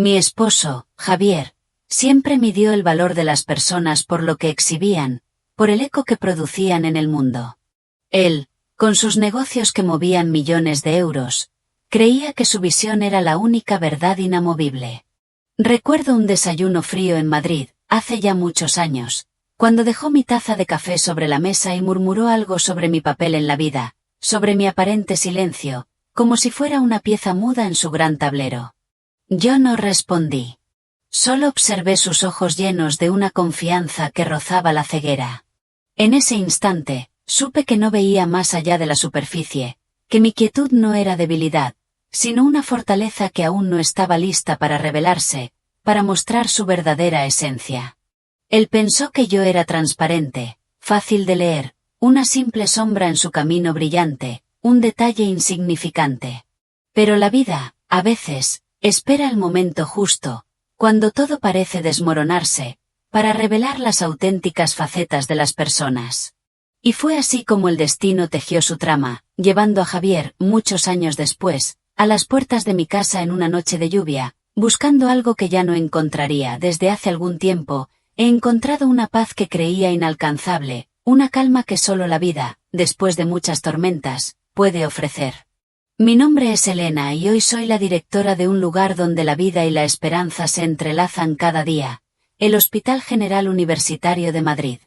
Mi esposo, Javier, siempre midió el valor de las personas por lo que exhibían, por el eco que producían en el mundo. Él, con sus negocios que movían millones de euros, creía que su visión era la única verdad inamovible. Recuerdo un desayuno frío en Madrid, hace ya muchos años, cuando dejó mi taza de café sobre la mesa y murmuró algo sobre mi papel en la vida, sobre mi aparente silencio, como si fuera una pieza muda en su gran tablero. Yo no respondí. Solo observé sus ojos llenos de una confianza que rozaba la ceguera. En ese instante, supe que no veía más allá de la superficie, que mi quietud no era debilidad, sino una fortaleza que aún no estaba lista para revelarse, para mostrar su verdadera esencia. Él pensó que yo era transparente, fácil de leer, una simple sombra en su camino brillante, un detalle insignificante. Pero la vida, a veces, espera el momento justo, cuando todo parece desmoronarse, para revelar las auténticas facetas de las personas. Y fue así como el destino tejió su trama, llevando a Javier, muchos años después, a las puertas de mi casa en una noche de lluvia, buscando algo que ya no encontraría desde hace algún tiempo. He encontrado una paz que creía inalcanzable, una calma que solo la vida, después de muchas tormentas, puede ofrecer. Mi nombre es Elena y hoy soy la directora de un lugar donde la vida y la esperanza se entrelazan cada día, el Hospital General Universitario de Madrid.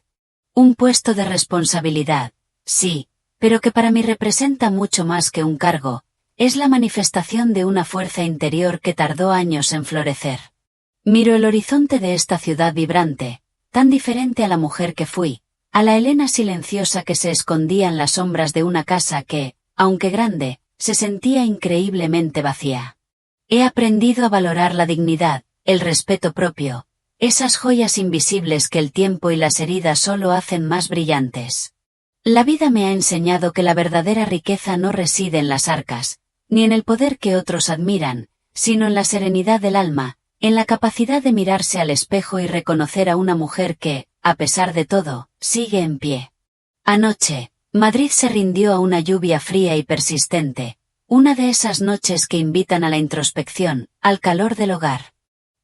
Un puesto de responsabilidad, sí, pero que para mí representa mucho más que un cargo, es la manifestación de una fuerza interior que tardó años en florecer. Miro el horizonte de esta ciudad vibrante, tan diferente a la mujer que fui, a la Elena silenciosa que se escondía en las sombras de una casa que, aunque grande, se sentía increíblemente vacía. He aprendido a valorar la dignidad, el respeto propio, esas joyas invisibles que el tiempo y las heridas solo hacen más brillantes. La vida me ha enseñado que la verdadera riqueza no reside en las arcas, ni en el poder que otros admiran, sino en la serenidad del alma, en la capacidad de mirarse al espejo y reconocer a una mujer que, a pesar de todo, sigue en pie. Anoche, Madrid se rindió a una lluvia fría y persistente, una de esas noches que invitan a la introspección, al calor del hogar.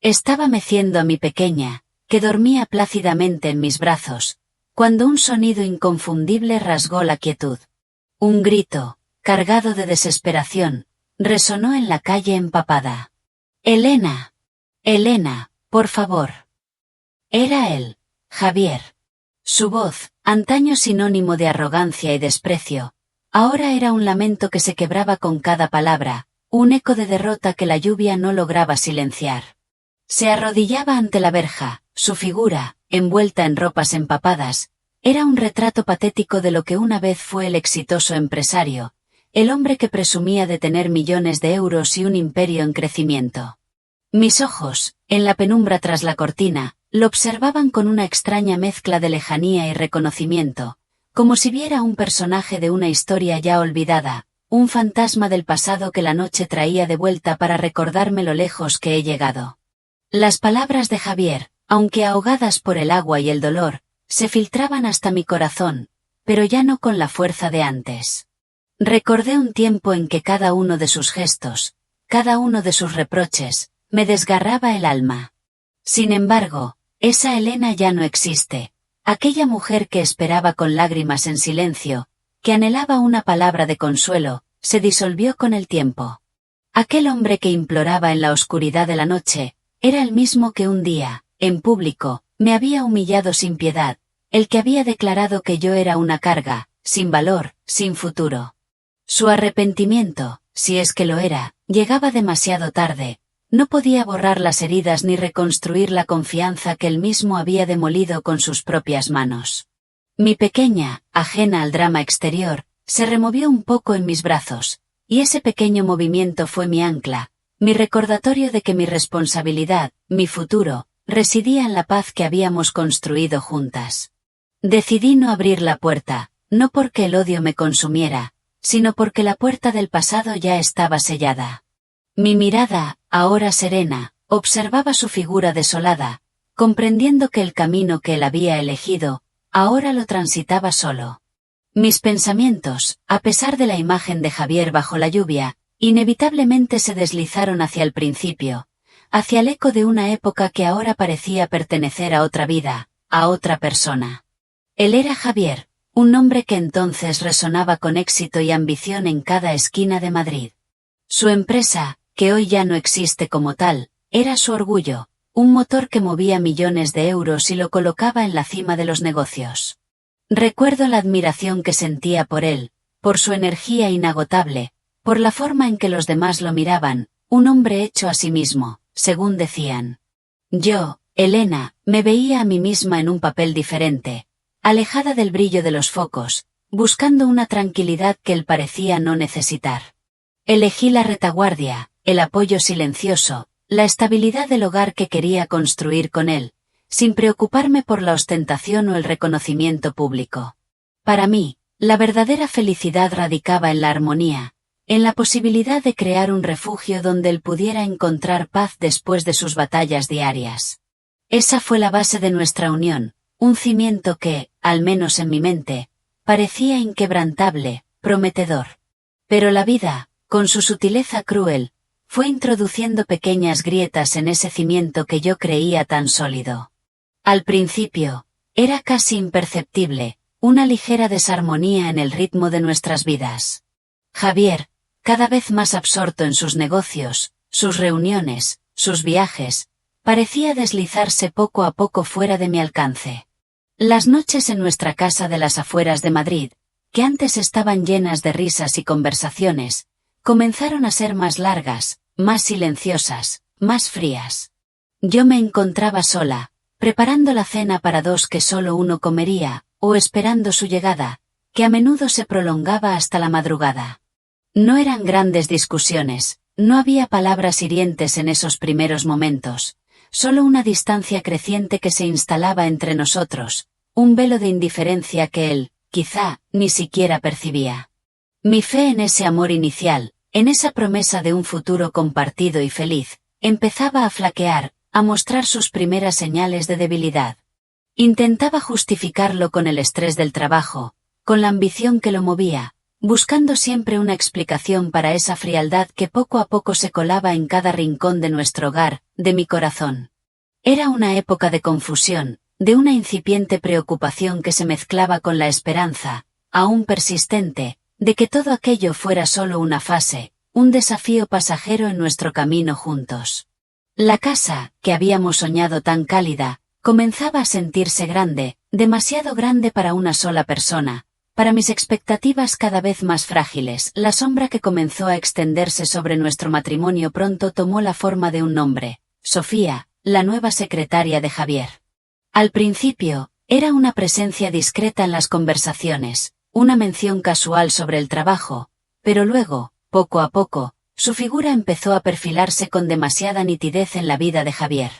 Estaba meciendo a mi pequeña, que dormía plácidamente en mis brazos, cuando un sonido inconfundible rasgó la quietud. Un grito, cargado de desesperación, resonó en la calle empapada. «¡Elena! Elena, por favor!». Era él, Javier. Su voz, antaño sinónimo de arrogancia y desprecio, ahora era un lamento que se quebraba con cada palabra, un eco de derrota que la lluvia no lograba silenciar. Se arrodillaba ante la verja, su figura, envuelta en ropas empapadas, era un retrato patético de lo que una vez fue el exitoso empresario, el hombre que presumía de tener millones de euros y un imperio en crecimiento. Mis ojos, en la penumbra tras la cortina, lo observaban con una extraña mezcla de lejanía y reconocimiento, como si viera un personaje de una historia ya olvidada, un fantasma del pasado que la noche traía de vuelta para recordarme lo lejos que he llegado. Las palabras de Javier, aunque ahogadas por el agua y el dolor, se filtraban hasta mi corazón, pero ya no con la fuerza de antes. Recordé un tiempo en que cada uno de sus gestos, cada uno de sus reproches, me desgarraba el alma. Sin embargo, esa Elena ya no existe, aquella mujer que esperaba con lágrimas en silencio, que anhelaba una palabra de consuelo, se disolvió con el tiempo. Aquel hombre que imploraba en la oscuridad de la noche, era el mismo que un día, en público, me había humillado sin piedad, el que había declarado que yo era una carga, sin valor, sin futuro. Su arrepentimiento, si es que lo era, llegaba demasiado tarde. No podía borrar las heridas ni reconstruir la confianza que él mismo había demolido con sus propias manos. Mi pequeña, ajena al drama exterior, se removió un poco en mis brazos, y ese pequeño movimiento fue mi ancla, mi recordatorio de que mi responsabilidad, mi futuro, residía en la paz que habíamos construido juntas. Decidí no abrir la puerta, no porque el odio me consumiera, sino porque la puerta del pasado ya estaba sellada. Mi mirada, ahora serena, observaba su figura desolada, comprendiendo que el camino que él había elegido, ahora lo transitaba solo. Mis pensamientos, a pesar de la imagen de Javier bajo la lluvia, inevitablemente se deslizaron hacia el principio, hacia el eco de una época que ahora parecía pertenecer a otra vida, a otra persona. Él era Javier, un nombre que entonces resonaba con éxito y ambición en cada esquina de Madrid. Su empresa, que hoy ya no existe como tal, era su orgullo, un motor que movía millones de euros y lo colocaba en la cima de los negocios. Recuerdo la admiración que sentía por él, por su energía inagotable, por la forma en que los demás lo miraban, un hombre hecho a sí mismo, según decían. Yo, Elena, me veía a mí misma en un papel diferente, alejada del brillo de los focos, buscando una tranquilidad que él parecía no necesitar. Elegí la retaguardia, el apoyo silencioso, la estabilidad del hogar que quería construir con él, sin preocuparme por la ostentación o el reconocimiento público. Para mí, la verdadera felicidad radicaba en la armonía, en la posibilidad de crear un refugio donde él pudiera encontrar paz después de sus batallas diarias. Esa fue la base de nuestra unión, un cimiento que, al menos en mi mente, parecía inquebrantable, prometedor. Pero la vida, con su sutileza cruel, fue introduciendo pequeñas grietas en ese cimiento que yo creía tan sólido. Al principio, era casi imperceptible, una ligera desarmonía en el ritmo de nuestras vidas. Javier, cada vez más absorto en sus negocios, sus reuniones, sus viajes, parecía deslizarse poco a poco fuera de mi alcance. Las noches en nuestra casa de las afueras de Madrid, que antes estaban llenas de risas y conversaciones, comenzaron a ser más largas, más silenciosas, más frías. Yo me encontraba sola, preparando la cena para dos que solo uno comería, o esperando su llegada, que a menudo se prolongaba hasta la madrugada. No eran grandes discusiones, no había palabras hirientes en esos primeros momentos, solo una distancia creciente que se instalaba entre nosotros, un velo de indiferencia que él, quizá, ni siquiera percibía. Mi fe en ese amor inicial, en esa promesa de un futuro compartido y feliz, empezaba a flaquear, a mostrar sus primeras señales de debilidad. Intentaba justificarlo con el estrés del trabajo, con la ambición que lo movía, buscando siempre una explicación para esa frialdad que poco a poco se colaba en cada rincón de nuestro hogar, de mi corazón. Era una época de confusión, de una incipiente preocupación que se mezclaba con la esperanza, aún persistente, de que todo aquello fuera solo una fase, un desafío pasajero en nuestro camino juntos. La casa, que habíamos soñado tan cálida, comenzaba a sentirse grande, demasiado grande para una sola persona, para mis expectativas cada vez más frágiles. La sombra que comenzó a extenderse sobre nuestro matrimonio pronto tomó la forma de un nombre, Sofía, la nueva secretaria de Javier. Al principio, era una presencia discreta en las conversaciones, una mención casual sobre el trabajo, pero luego, poco a poco, su figura empezó a perfilarse con demasiada nitidez en la vida de Javier.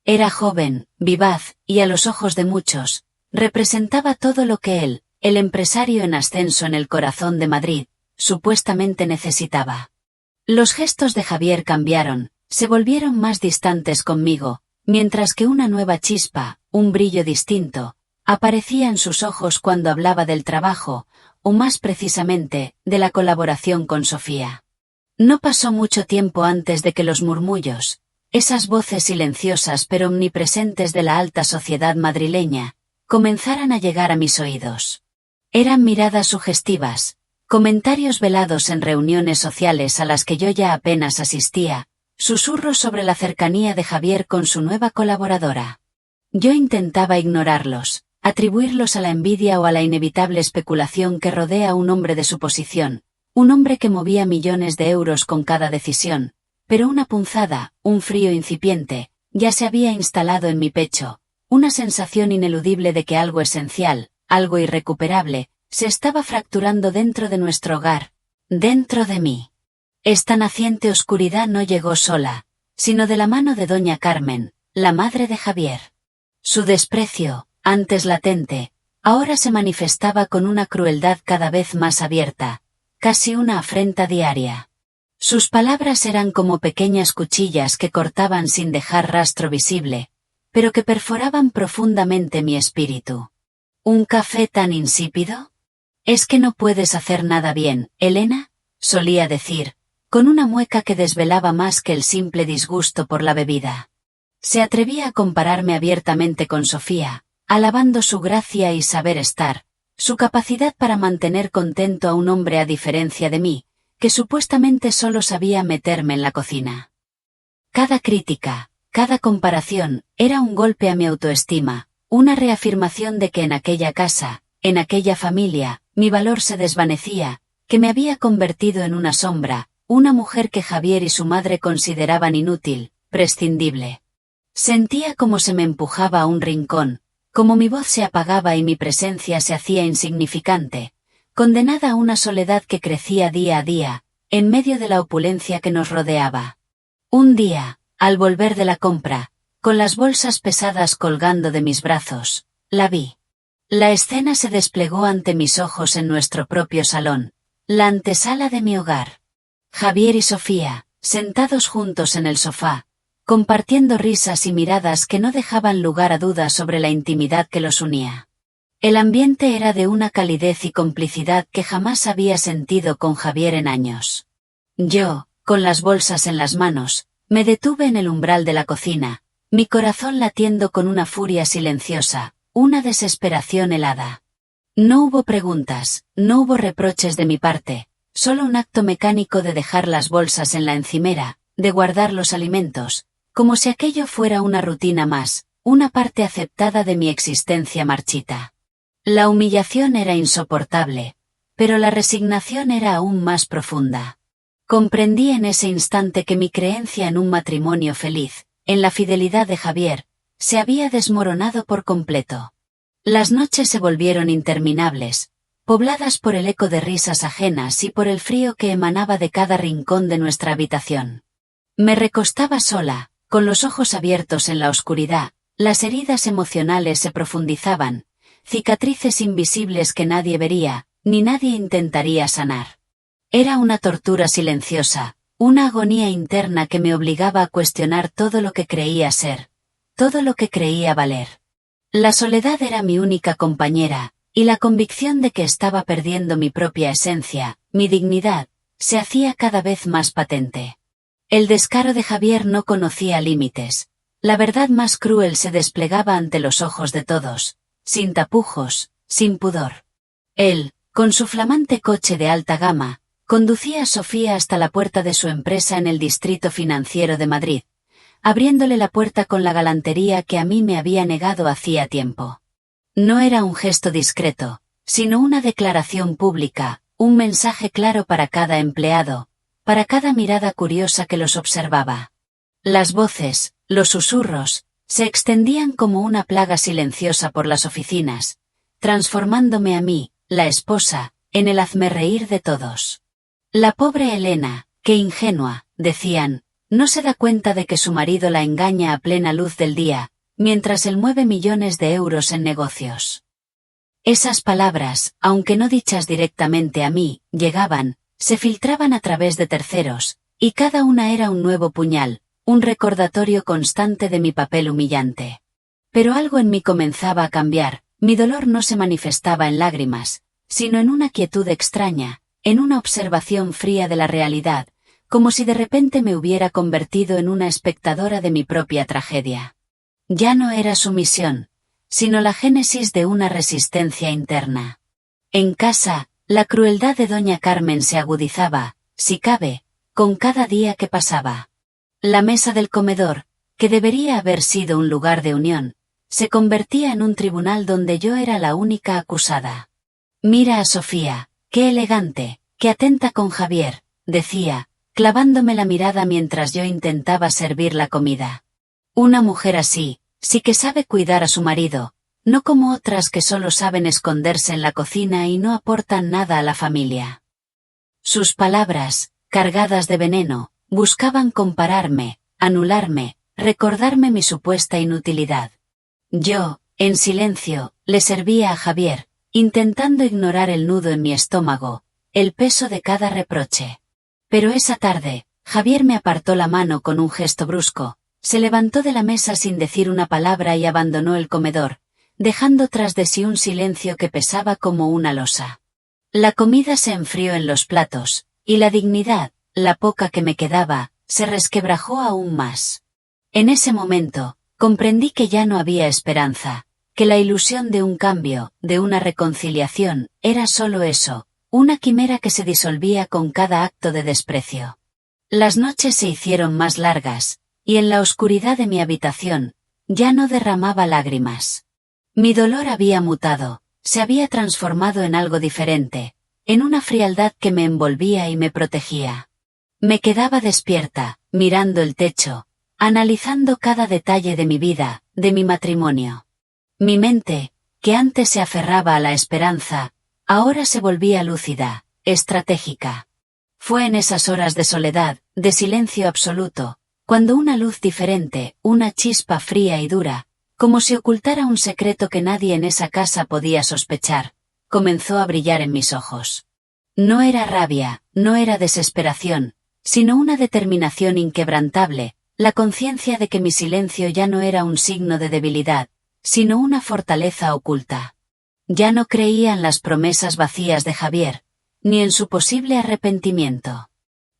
Era joven, vivaz, y a los ojos de muchos, representaba todo lo que él, el empresario en ascenso en el corazón de Madrid, supuestamente necesitaba. Los gestos de Javier cambiaron, se volvieron más distantes conmigo, mientras que una nueva chispa, un brillo distinto, aparecía en sus ojos cuando hablaba del trabajo, o más precisamente, de la colaboración con Sofía. No pasó mucho tiempo antes de que los murmullos, esas voces silenciosas pero omnipresentes de la alta sociedad madrileña, comenzaran a llegar a mis oídos. Eran miradas sugestivas, comentarios velados en reuniones sociales a las que yo ya apenas asistía, susurros sobre la cercanía de Javier con su nueva colaboradora. Yo intentaba ignorarlos, atribuirlos a la envidia o a la inevitable especulación que rodea a un hombre de su posición, un hombre que movía millones de euros con cada decisión, pero una punzada, un frío incipiente, ya se había instalado en mi pecho, una sensación ineludible de que algo esencial, algo irrecuperable, se estaba fracturando dentro de nuestro hogar, dentro de mí. Esta naciente oscuridad no llegó sola, sino de la mano de doña Carmen, la madre de Javier. Su desprecio, antes latente, ahora se manifestaba con una crueldad cada vez más abierta, casi una afrenta diaria. Sus palabras eran como pequeñas cuchillas que cortaban sin dejar rastro visible, pero que perforaban profundamente mi espíritu. ¿Un café tan insípido? ¿Es que no puedes hacer nada bien, Elena?, solía decir, con una mueca que desvelaba más que el simple disgusto por la bebida. Se atrevía a compararme abiertamente con Sofía, alabando su gracia y saber estar, su capacidad para mantener contento a un hombre a diferencia de mí, que supuestamente solo sabía meterme en la cocina. Cada crítica, cada comparación, era un golpe a mi autoestima, una reafirmación de que en aquella casa, en aquella familia, mi valor se desvanecía, que me había convertido en una sombra, una mujer que Javier y su madre consideraban inútil, prescindible. Sentía como se me empujaba a un rincón, como mi voz se apagaba y mi presencia se hacía insignificante, condenada a una soledad que crecía día a día, en medio de la opulencia que nos rodeaba. Un día, al volver de la compra, con las bolsas pesadas colgando de mis brazos, la vi. La escena se desplegó ante mis ojos en nuestro propio salón, la antesala de mi hogar. Javier y Sofía, sentados juntos en el sofá, compartiendo risas y miradas que no dejaban lugar a dudas sobre la intimidad que los unía. El ambiente era de una calidez y complicidad que jamás había sentido con Javier en años. Yo, con las bolsas en las manos, me detuve en el umbral de la cocina, mi corazón latiendo con una furia silenciosa, una desesperación helada. No hubo preguntas, no hubo reproches de mi parte, solo un acto mecánico de dejar las bolsas en la encimera, de guardar los alimentos, como si aquello fuera una rutina más, una parte aceptada de mi existencia marchita. La humillación era insoportable, pero la resignación era aún más profunda. Comprendí en ese instante que mi creencia en un matrimonio feliz, en la fidelidad de Javier, se había desmoronado por completo. Las noches se volvieron interminables, pobladas por el eco de risas ajenas y por el frío que emanaba de cada rincón de nuestra habitación. Me recostaba sola, con los ojos abiertos en la oscuridad, las heridas emocionales se profundizaban, cicatrices invisibles que nadie vería, ni nadie intentaría sanar. Era una tortura silenciosa, una agonía interna que me obligaba a cuestionar todo lo que creía ser, todo lo que creía valer. La soledad era mi única compañera, y la convicción de que estaba perdiendo mi propia esencia, mi dignidad, se hacía cada vez más patente. El descaro de Javier no conocía límites. La verdad más cruel se desplegaba ante los ojos de todos, sin tapujos, sin pudor. Él, con su flamante coche de alta gama, conducía a Sofía hasta la puerta de su empresa en el distrito financiero de Madrid, abriéndole la puerta con la galantería que a mí me había negado hacía tiempo. No era un gesto discreto, sino una declaración pública, un mensaje claro para cada empleado, para cada mirada curiosa que los observaba. Las voces, los susurros, se extendían como una plaga silenciosa por las oficinas, transformándome a mí, la esposa, en el hazmerreír de todos. La pobre Elena, qué ingenua, decían, no se da cuenta de que su marido la engaña a plena luz del día, mientras él mueve millones de euros en negocios. Esas palabras, aunque no dichas directamente a mí, llegaban, se filtraban a través de terceros, y cada una era un nuevo puñal, un recordatorio constante de mi papel humillante. Pero algo en mí comenzaba a cambiar, mi dolor no se manifestaba en lágrimas, sino en una quietud extraña, en una observación fría de la realidad, como si de repente me hubiera convertido en una espectadora de mi propia tragedia. Ya no era sumisión, sino la génesis de una resistencia interna. En casa, la crueldad de doña Carmen se agudizaba, si cabe, con cada día que pasaba. La mesa del comedor, que debería haber sido un lugar de unión, se convertía en un tribunal donde yo era la única acusada. Mira a Sofía, qué elegante, qué atenta con Javier, decía, clavándome la mirada mientras yo intentaba servir la comida. Una mujer así, sí que sabe cuidar a su marido, no como otras que solo saben esconderse en la cocina y no aportan nada a la familia. Sus palabras, cargadas de veneno, buscaban compararme, anularme, recordarme mi supuesta inutilidad. Yo, en silencio, le servía a Javier, intentando ignorar el nudo en mi estómago, el peso de cada reproche. Pero esa tarde, Javier me apartó la mano con un gesto brusco, se levantó de la mesa sin decir una palabra y abandonó el comedor, dejando tras de sí un silencio que pesaba como una losa. La comida se enfrió en los platos, y la dignidad, la poca que me quedaba, se resquebrajó aún más. En ese momento, comprendí que ya no había esperanza, que la ilusión de un cambio, de una reconciliación, era solo eso, una quimera que se disolvía con cada acto de desprecio. Las noches se hicieron más largas, y en la oscuridad de mi habitación, ya no derramaba lágrimas. Mi dolor había mutado, se había transformado en algo diferente, en una frialdad que me envolvía y me protegía. Me quedaba despierta, mirando el techo, analizando cada detalle de mi vida, de mi matrimonio. Mi mente, que antes se aferraba a la esperanza, ahora se volvía lúcida, estratégica. Fue en esas horas de soledad, de silencio absoluto, cuando una luz diferente, una chispa fría y dura, como si ocultara un secreto que nadie en esa casa podía sospechar, comenzó a brillar en mis ojos. No era rabia, no era desesperación, sino una determinación inquebrantable, la conciencia de que mi silencio ya no era un signo de debilidad, sino una fortaleza oculta. Ya no creía en las promesas vacías de Javier, ni en su posible arrepentimiento.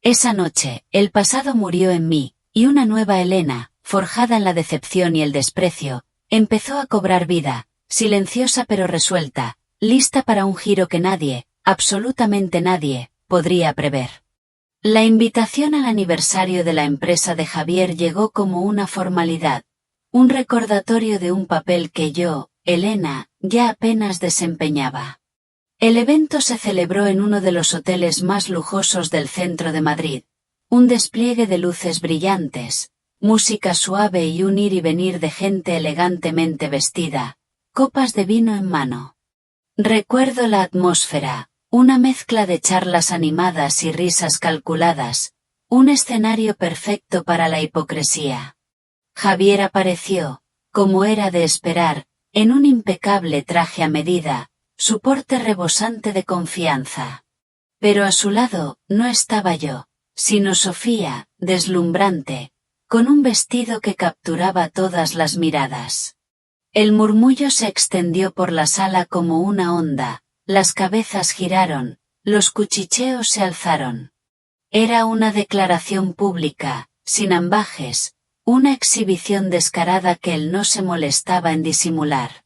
Esa noche, el pasado murió en mí, y una nueva Elena, forjada en la decepción y el desprecio, empezó a cobrar vida, silenciosa pero resuelta, lista para un giro que nadie, absolutamente nadie, podría prever. La invitación al aniversario de la empresa de Javier llegó como una formalidad, un recordatorio de un papel que yo, Elena, ya apenas desempeñaba. El evento se celebró en uno de los hoteles más lujosos del centro de Madrid, un despliegue de luces brillantes, música suave y un ir y venir de gente elegantemente vestida, copas de vino en mano. Recuerdo la atmósfera, una mezcla de charlas animadas y risas calculadas, un escenario perfecto para la hipocresía. Javier apareció, como era de esperar, en un impecable traje a medida, su porte rebosante de confianza. Pero a su lado, no estaba yo, sino Sofía, deslumbrante, con un vestido que capturaba todas las miradas. El murmullo se extendió por la sala como una onda, las cabezas giraron, los cuchicheos se alzaron. Era una declaración pública, sin ambajes, una exhibición descarada que él no se molestaba en disimular.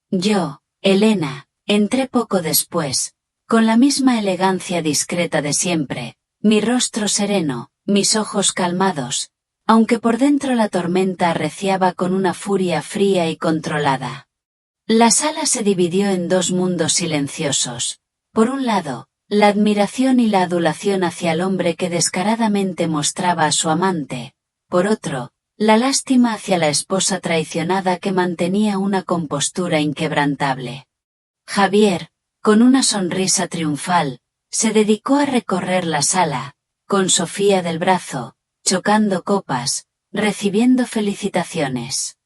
Yo, Elena, entré poco después, con la misma elegancia discreta de siempre, mi rostro sereno, mis ojos calmados, aunque por dentro la tormenta arreciaba con una furia fría y controlada. La sala se dividió en dos mundos silenciosos. Por un lado, la admiración y la adulación hacia el hombre que descaradamente mostraba a su amante, por otro, la lástima hacia la esposa traicionada que mantenía una compostura inquebrantable. Javier, con una sonrisa triunfal, se dedicó a recorrer la sala, con Sofía del brazo, chocando copas, recibiendo felicitaciones.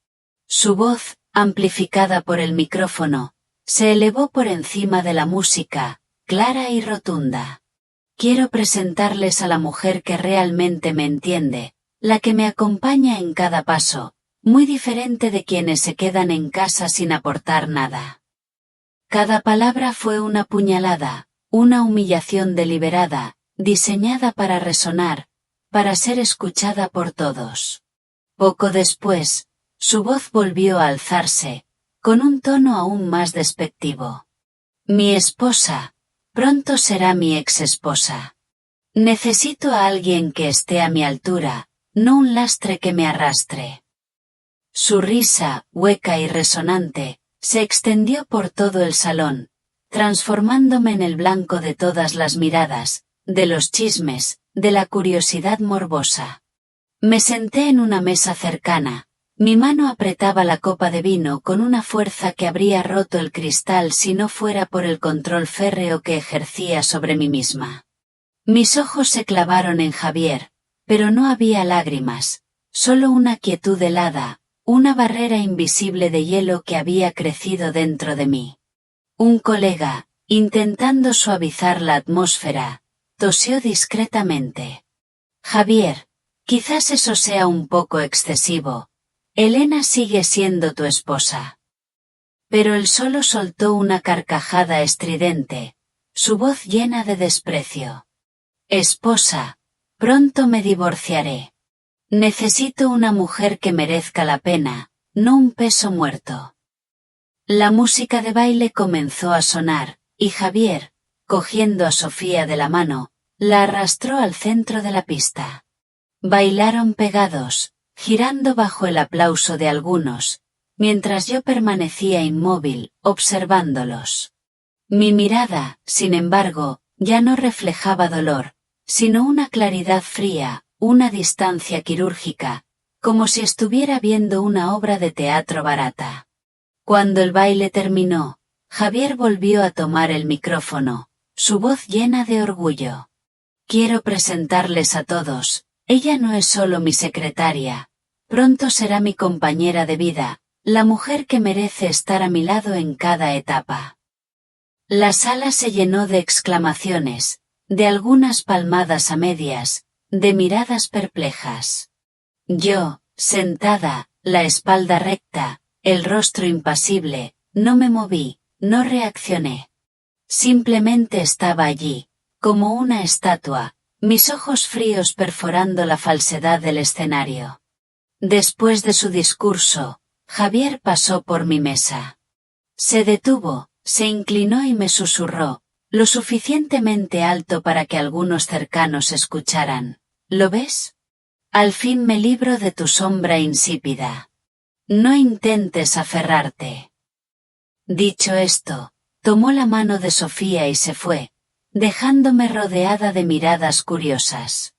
Su voz, amplificada por el micrófono, se elevó por encima de la música, clara y rotunda. Quiero presentarles a la mujer que realmente me entiende, la que me acompaña en cada paso, muy diferente de quienes se quedan en casa sin aportar nada. Cada palabra fue una puñalada, una humillación deliberada, diseñada para resonar, para ser escuchada por todos. Poco después, su voz volvió a alzarse, con un tono aún más despectivo. Mi esposa, pronto será mi exesposa. Necesito a alguien que esté a mi altura, no un lastre que me arrastre. Su risa, hueca y resonante, se extendió por todo el salón, transformándome en el blanco de todas las miradas, de los chismes, de la curiosidad morbosa. Me senté en una mesa cercana, mi mano apretaba la copa de vino con una fuerza que habría roto el cristal si no fuera por el control férreo que ejercía sobre mí misma. Mis ojos se clavaron en Javier, pero no había lágrimas, solo una quietud helada, una barrera invisible de hielo que había crecido dentro de mí. Un colega, intentando suavizar la atmósfera, tosió discretamente. Javier, quizás eso sea un poco excesivo. Elena sigue siendo tu esposa. Pero él solo soltó una carcajada estridente, su voz llena de desprecio. Esposa, Pronto me divorciaré. Necesito una mujer que merezca la pena, no un peso muerto. La música de baile comenzó a sonar, y Javier, cogiendo a Sofía de la mano, la arrastró al centro de la pista. Bailaron pegados, girando bajo el aplauso de algunos, mientras yo permanecía inmóvil, observándolos. Mi mirada, sin embargo, ya no reflejaba dolor, sino una claridad fría, una distancia quirúrgica, como si estuviera viendo una obra de teatro barata. Cuando el baile terminó, Javier volvió a tomar el micrófono, su voz llena de orgullo. Quiero presentarles a todos, ella no es solo mi secretaria, pronto será mi compañera de vida, la mujer que merece estar a mi lado en cada etapa. La sala se llenó de exclamaciones, de algunas palmadas a medias, de miradas perplejas. Yo, sentada, la espalda recta, el rostro impasible, no me moví, no reaccioné. Simplemente estaba allí, como una estatua, mis ojos fríos perforando la falsedad del escenario. Después de su discurso, Javier pasó por mi mesa. Se detuvo, se inclinó y me susurró, lo suficientemente alto para que algunos cercanos escucharan. ¿Lo ves? Al fin me libro de tu sombra insípida. No intentes aferrarte. Dicho esto, tomó la mano de Sofía y se fue, dejándome rodeada de miradas curiosas.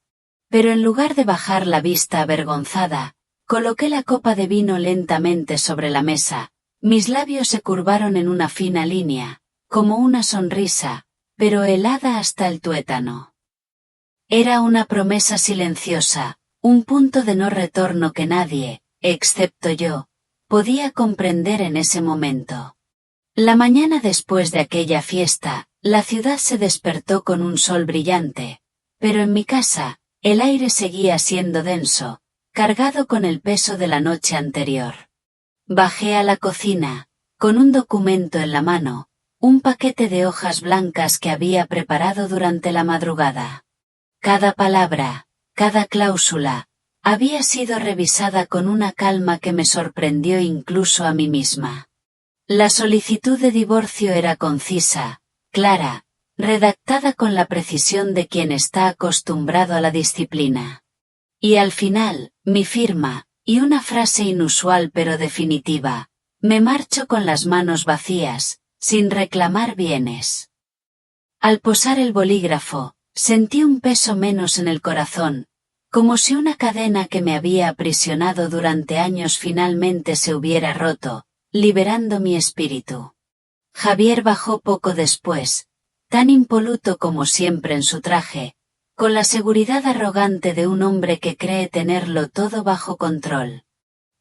Pero en lugar de bajar la vista avergonzada, coloqué la copa de vino lentamente sobre la mesa, mis labios se curvaron en una fina línea, como una sonrisa, pero helada hasta el tuétano. Era una promesa silenciosa, un punto de no retorno que nadie, excepto yo, podía comprender en ese momento. La mañana después de aquella fiesta, la ciudad se despertó con un sol brillante, pero en mi casa, el aire seguía siendo denso, cargado con el peso de la noche anterior. Bajé a la cocina, con un documento en la mano, un paquete de hojas blancas que había preparado durante la madrugada. Cada palabra, cada cláusula, había sido revisada con una calma que me sorprendió incluso a mí misma. La solicitud de divorcio era concisa, clara, redactada con la precisión de quien está acostumbrado a la disciplina. Y al final, mi firma, y una frase inusual pero definitiva, me marcho con las manos vacías, sin reclamar bienes. Al posar el bolígrafo, sentí un peso menos en el corazón, como si una cadena que me había aprisionado durante años finalmente se hubiera roto, liberando mi espíritu. Javier bajó poco después, tan impoluto como siempre en su traje, con la seguridad arrogante de un hombre que cree tenerlo todo bajo control.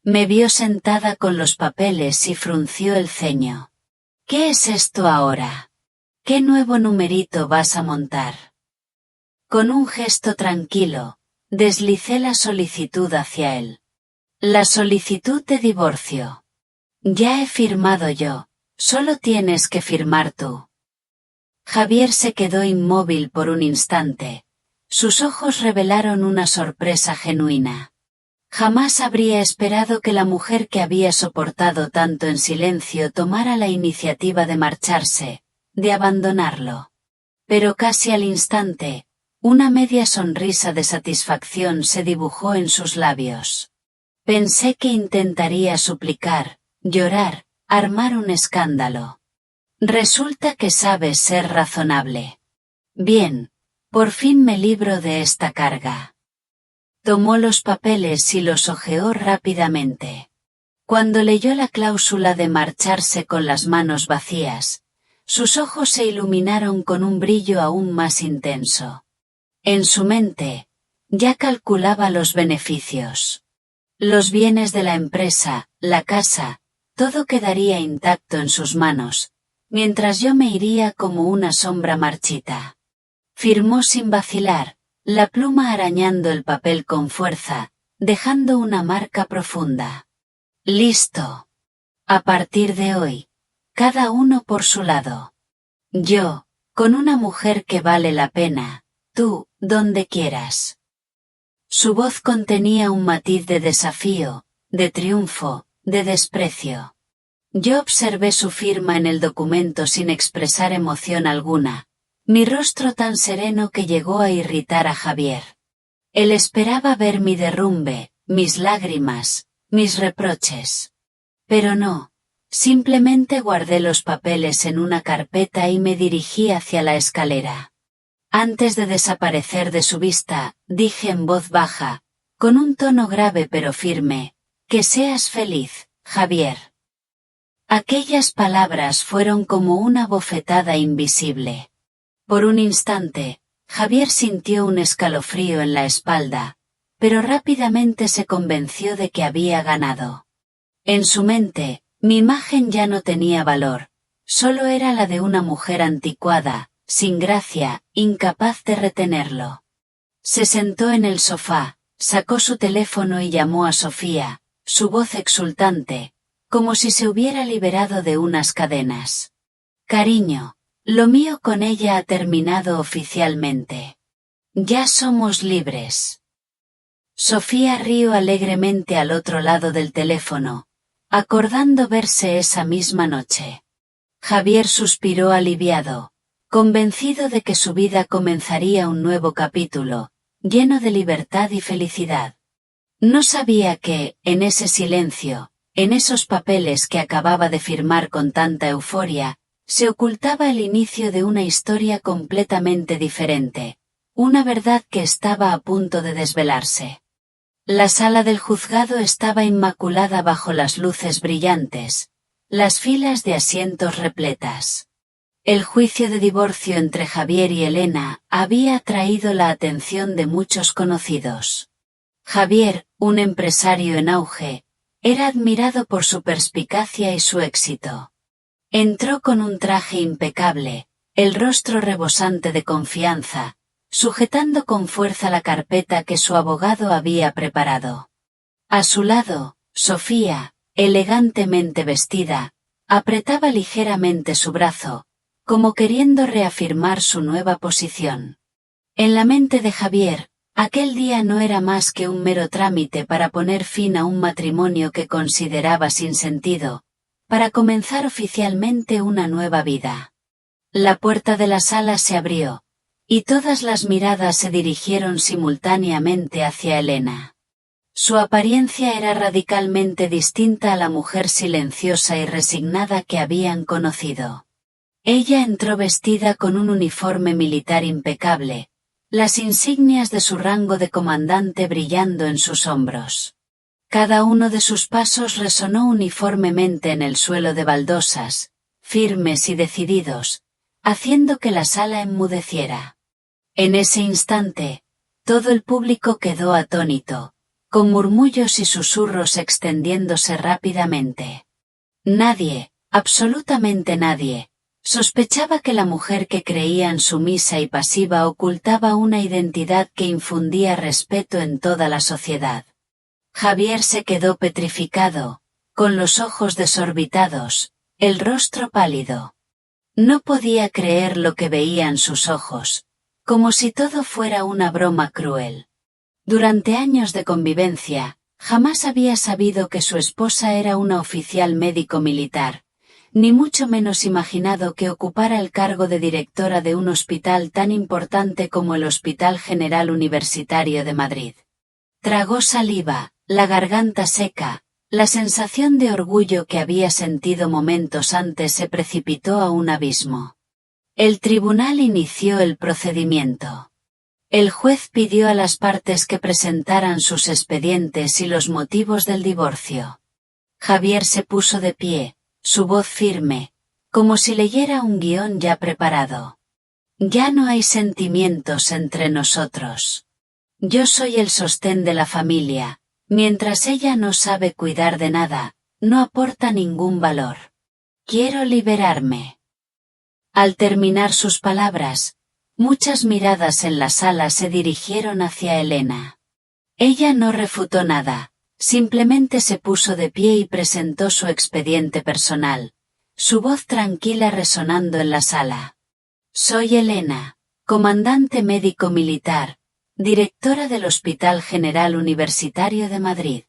Me vio sentada con los papeles y frunció el ceño. ¿Qué es esto ahora? ¿Qué nuevo numerito vas a montar? Con un gesto tranquilo, deslicé la solicitud hacia él. La solicitud de divorcio. Ya he firmado yo, solo tienes que firmar tú. Javier se quedó inmóvil por un instante. Sus ojos revelaron una sorpresa genuina. Jamás habría esperado que la mujer que había soportado tanto en silencio tomara la iniciativa de marcharse, de abandonarlo. Pero casi al instante, una media sonrisa de satisfacción se dibujó en sus labios. Pensé que intentaría suplicar, llorar, armar un escándalo. Resulta que sabes ser razonable. Bien, por fin me libro de esta carga. Tomó los papeles y los hojeó rápidamente. Cuando leyó la cláusula de marcharse con las manos vacías, sus ojos se iluminaron con un brillo aún más intenso. En su mente, ya calculaba los beneficios. Los bienes de la empresa, la casa, todo quedaría intacto en sus manos, mientras yo me iría como una sombra marchita. Firmó sin vacilar, la pluma arañando el papel con fuerza, dejando una marca profunda. Listo. A partir de hoy, cada uno por su lado. Yo, con una mujer que vale la pena, tú, donde quieras. Su voz contenía un matiz de desafío, de triunfo, de desprecio. Yo observé su firma en el documento sin expresar emoción alguna, mi rostro tan sereno que llegó a irritar a Javier. Él esperaba ver mi derrumbe, mis lágrimas, mis reproches. Pero no, simplemente guardé los papeles en una carpeta y me dirigí hacia la escalera. Antes de desaparecer de su vista, dije en voz baja, con un tono grave pero firme, «Que seas feliz, Javier». Aquellas palabras fueron como una bofetada invisible. Por un instante, Javier sintió un escalofrío en la espalda, pero rápidamente se convenció de que había ganado. En su mente, mi imagen ya no tenía valor, solo era la de una mujer anticuada, sin gracia, incapaz de retenerlo. Se sentó en el sofá, sacó su teléfono y llamó a Sofía, su voz exultante, como si se hubiera liberado de unas cadenas. «Cariño, lo mío con ella ha terminado oficialmente. Ya somos libres». Sofía rió alegremente al otro lado del teléfono, acordando verse esa misma noche. Javier suspiró aliviado, convencido de que su vida comenzaría un nuevo capítulo, lleno de libertad y felicidad. No sabía que, en ese silencio, en esos papeles que acababa de firmar con tanta euforia, se ocultaba el inicio de una historia completamente diferente, una verdad que estaba a punto de desvelarse. La sala del juzgado estaba inmaculada bajo las luces brillantes, las filas de asientos repletas. El juicio de divorcio entre Javier y Elena había atraído la atención de muchos conocidos. Javier, un empresario en auge, era admirado por su perspicacia y su éxito. Entró con un traje impecable, el rostro rebosante de confianza, sujetando con fuerza la carpeta que su abogado había preparado. A su lado, Sofía, elegantemente vestida, apretaba ligeramente su brazo, como queriendo reafirmar su nueva posición. En la mente de Javier, aquel día no era más que un mero trámite para poner fin a un matrimonio que consideraba sin sentido, para comenzar oficialmente una nueva vida. La puerta de la sala se abrió, y todas las miradas se dirigieron simultáneamente hacia Elena. Su apariencia era radicalmente distinta a la mujer silenciosa y resignada que habían conocido. Ella entró vestida con un uniforme militar impecable, las insignias de su rango de comandante brillando en sus hombros. Cada uno de sus pasos resonó uniformemente en el suelo de baldosas, firmes y decididos, haciendo que la sala enmudeciera. En ese instante, todo el público quedó atónito, con murmullos y susurros extendiéndose rápidamente. Nadie, absolutamente nadie, sospechaba que la mujer que creían sumisa y pasiva ocultaba una identidad que infundía respeto en toda la sociedad. Javier se quedó petrificado, con los ojos desorbitados, el rostro pálido. No podía creer lo que veían sus ojos, como si todo fuera una broma cruel. Durante años de convivencia, jamás había sabido que su esposa era una oficial médico militar, ni mucho menos imaginado que ocupara el cargo de directora de un hospital tan importante como el Hospital General Universitario de Madrid. Tragó saliva, la garganta seca, la sensación de orgullo que había sentido momentos antes se precipitó a un abismo. El tribunal inició el procedimiento. El juez pidió a las partes que presentaran sus expedientes y los motivos del divorcio. Javier se puso de pie, su voz firme, como si leyera un guión ya preparado. Ya no hay sentimientos entre nosotros. Yo soy el sostén de la familia, mientras ella no sabe cuidar de nada, no aporta ningún valor. Quiero liberarme. Al terminar sus palabras, muchas miradas en la sala se dirigieron hacia Elena. Ella no refutó nada. Simplemente se puso de pie y presentó su expediente personal, su voz tranquila resonando en la sala. Soy Elena, comandante médico militar, directora del Hospital General Universitario de Madrid.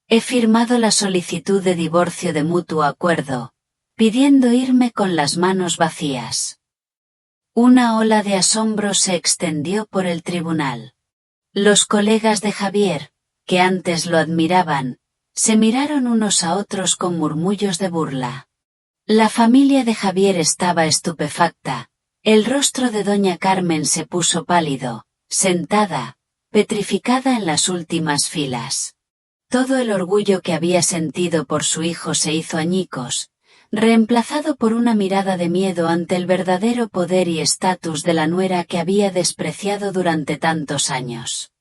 He firmado la solicitud de divorcio de mutuo acuerdo, pidiendo irme con las manos vacías. Una ola de asombro se extendió por el tribunal. Los colegas de Javier, que antes lo admiraban, se miraron unos a otros con murmullos de burla. La familia de Javier estaba estupefacta. El rostro de doña Carmen se puso pálido, sentada, petrificada en las últimas filas. Todo el orgullo que había sentido por su hijo se hizo añicos, reemplazado por una mirada de miedo ante el verdadero poder y estatus de la nuera que había despreciado durante tantos años.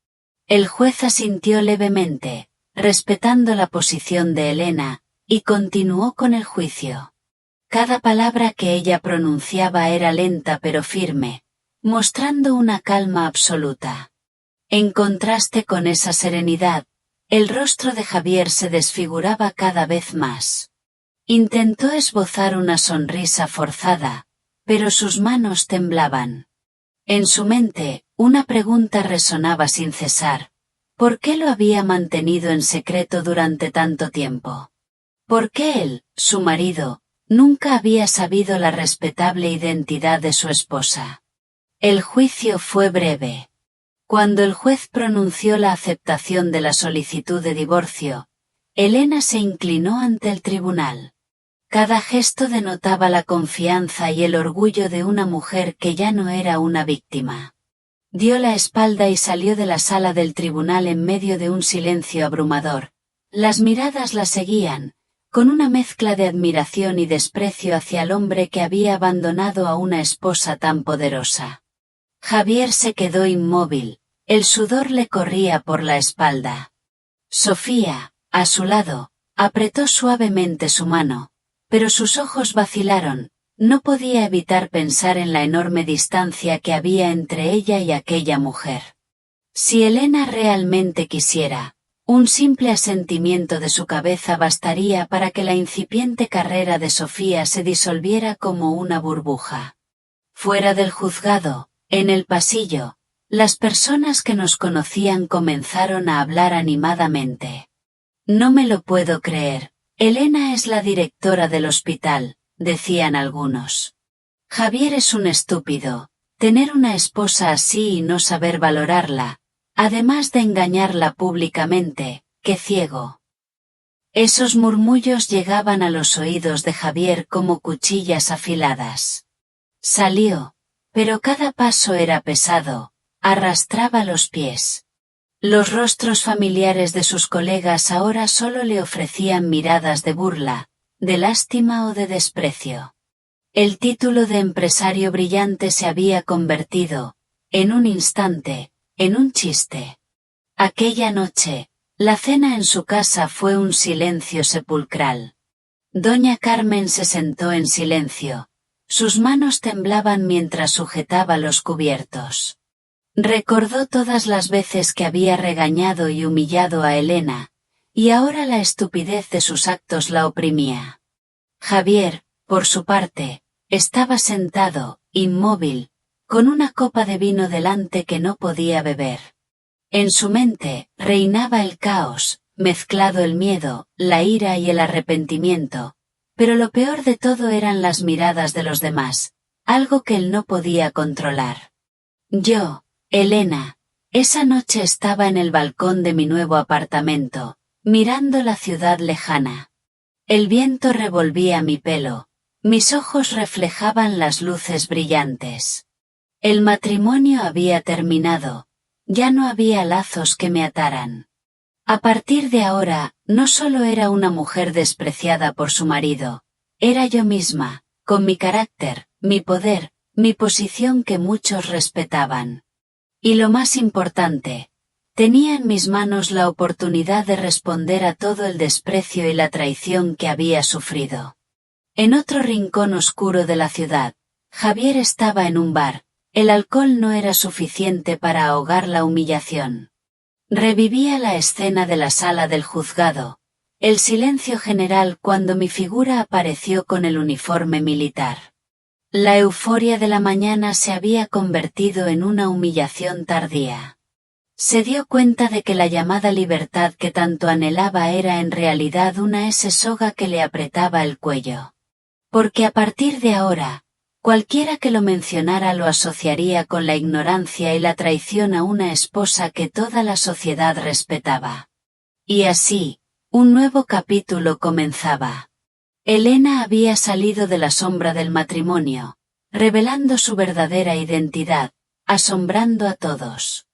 El juez asintió levemente, respetando la posición de Elena, y continuó con el juicio. Cada palabra que ella pronunciaba era lenta pero firme, mostrando una calma absoluta. En contraste con esa serenidad, el rostro de Javier se desfiguraba cada vez más. Intentó esbozar una sonrisa forzada, pero sus manos temblaban. En su mente, una pregunta resonaba sin cesar. ¿Por qué lo había mantenido en secreto durante tanto tiempo? ¿Por qué él, su marido, nunca había sabido la respetable identidad de su esposa? El juicio fue breve. Cuando el juez pronunció la aceptación de la solicitud de divorcio, Elena se inclinó ante el tribunal. Cada gesto denotaba la confianza y el orgullo de una mujer que ya no era una víctima. Dio la espalda y salió de la sala del tribunal en medio de un silencio abrumador. Las miradas la seguían, con una mezcla de admiración y desprecio hacia el hombre que había abandonado a una esposa tan poderosa. Javier se quedó inmóvil, el sudor le corría por la espalda. Sofía, a su lado, apretó suavemente su mano, pero sus ojos vacilaron, no podía evitar pensar en la enorme distancia que había entre ella y aquella mujer. Si Elena realmente quisiera, un simple asentimiento de su cabeza bastaría para que la incipiente carrera de Sofía se disolviera como una burbuja. Fuera del juzgado, en el pasillo, las personas que nos conocían comenzaron a hablar animadamente. No me lo puedo creer, Elena es la directora del hospital, decían algunos. Javier es un estúpido, tener una esposa así y no saber valorarla, además de engañarla públicamente, qué ciego. Esos murmullos llegaban a los oídos de Javier como cuchillas afiladas. Salió, pero cada paso era pesado, arrastraba los pies. Los rostros familiares de sus colegas ahora solo le ofrecían miradas de burla, de lástima o de desprecio. El título de empresario brillante se había convertido, en un instante, en un chiste. Aquella noche, la cena en su casa fue un silencio sepulcral. Doña Carmen se sentó en silencio. Sus manos temblaban mientras sujetaba los cubiertos. Recordó todas las veces que había regañado y humillado a Elena, y ahora la estupidez de sus actos la oprimía. Javier, por su parte, estaba sentado, inmóvil, con una copa de vino delante que no podía beber. En su mente, reinaba el caos, mezclado el miedo, la ira y el arrepentimiento. Pero lo peor de todo eran las miradas de los demás, algo que él no podía controlar. Yo, Elena, esa noche estaba en el balcón de mi nuevo apartamento, mirando la ciudad lejana. El viento revolvía mi pelo, mis ojos reflejaban las luces brillantes. El matrimonio había terminado, ya no había lazos que me ataran. A partir de ahora, no solo era una mujer despreciada por su marido, era yo misma, con mi carácter, mi poder, mi posición que muchos respetaban. Y lo más importante, tenía en mis manos la oportunidad de responder a todo el desprecio y la traición que había sufrido. En otro rincón oscuro de la ciudad, Javier estaba en un bar, el alcohol no era suficiente para ahogar la humillación. Revivía la escena de la sala del juzgado, el silencio general cuando mi figura apareció con el uniforme militar. La euforia de la mañana se había convertido en una humillación tardía. Se dio cuenta de que la llamada libertad que tanto anhelaba era en realidad una soga que le apretaba el cuello. Porque a partir de ahora, cualquiera que lo mencionara lo asociaría con la ignorancia y la traición a una esposa que toda la sociedad respetaba. Y así, un nuevo capítulo comenzaba. Elena había salido de la sombra del matrimonio, revelando su verdadera identidad, asombrando a todos.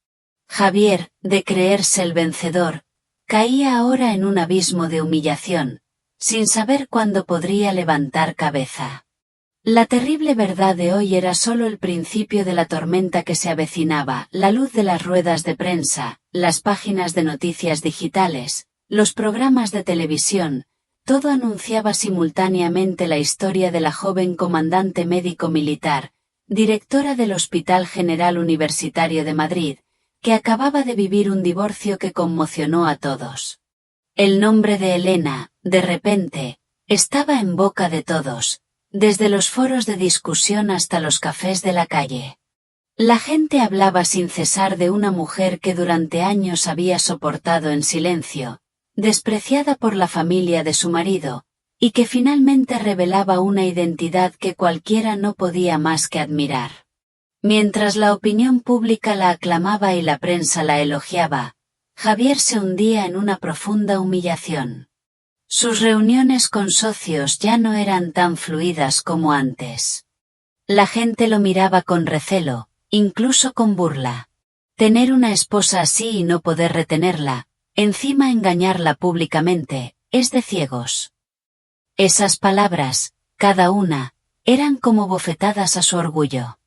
Javier, de creerse el vencedor, caía ahora en un abismo de humillación, sin saber cuándo podría levantar cabeza. La terrible verdad de hoy era solo el principio de la tormenta que se avecinaba, la luz de las ruedas de prensa, las páginas de noticias digitales, los programas de televisión, todo anunciaba simultáneamente la historia de la joven comandante médico militar, directora del Hospital General Universitario de Madrid, que acababa de vivir un divorcio que conmocionó a todos. El nombre de Elena, de repente, estaba en boca de todos, desde los foros de discusión hasta los cafés de la calle. La gente hablaba sin cesar de una mujer que durante años había soportado en silencio, despreciada por la familia de su marido, y que finalmente revelaba una identidad que cualquiera no podía más que admirar. Mientras la opinión pública la aclamaba y la prensa la elogiaba, Javier se hundía en una profunda humillación. Sus reuniones con socios ya no eran tan fluidas como antes. La gente lo miraba con recelo, incluso con burla. Tener una esposa así y no poder retenerla, encima engañarla públicamente, es de ciegos. Esas palabras, cada una, eran como bofetadas a su orgullo.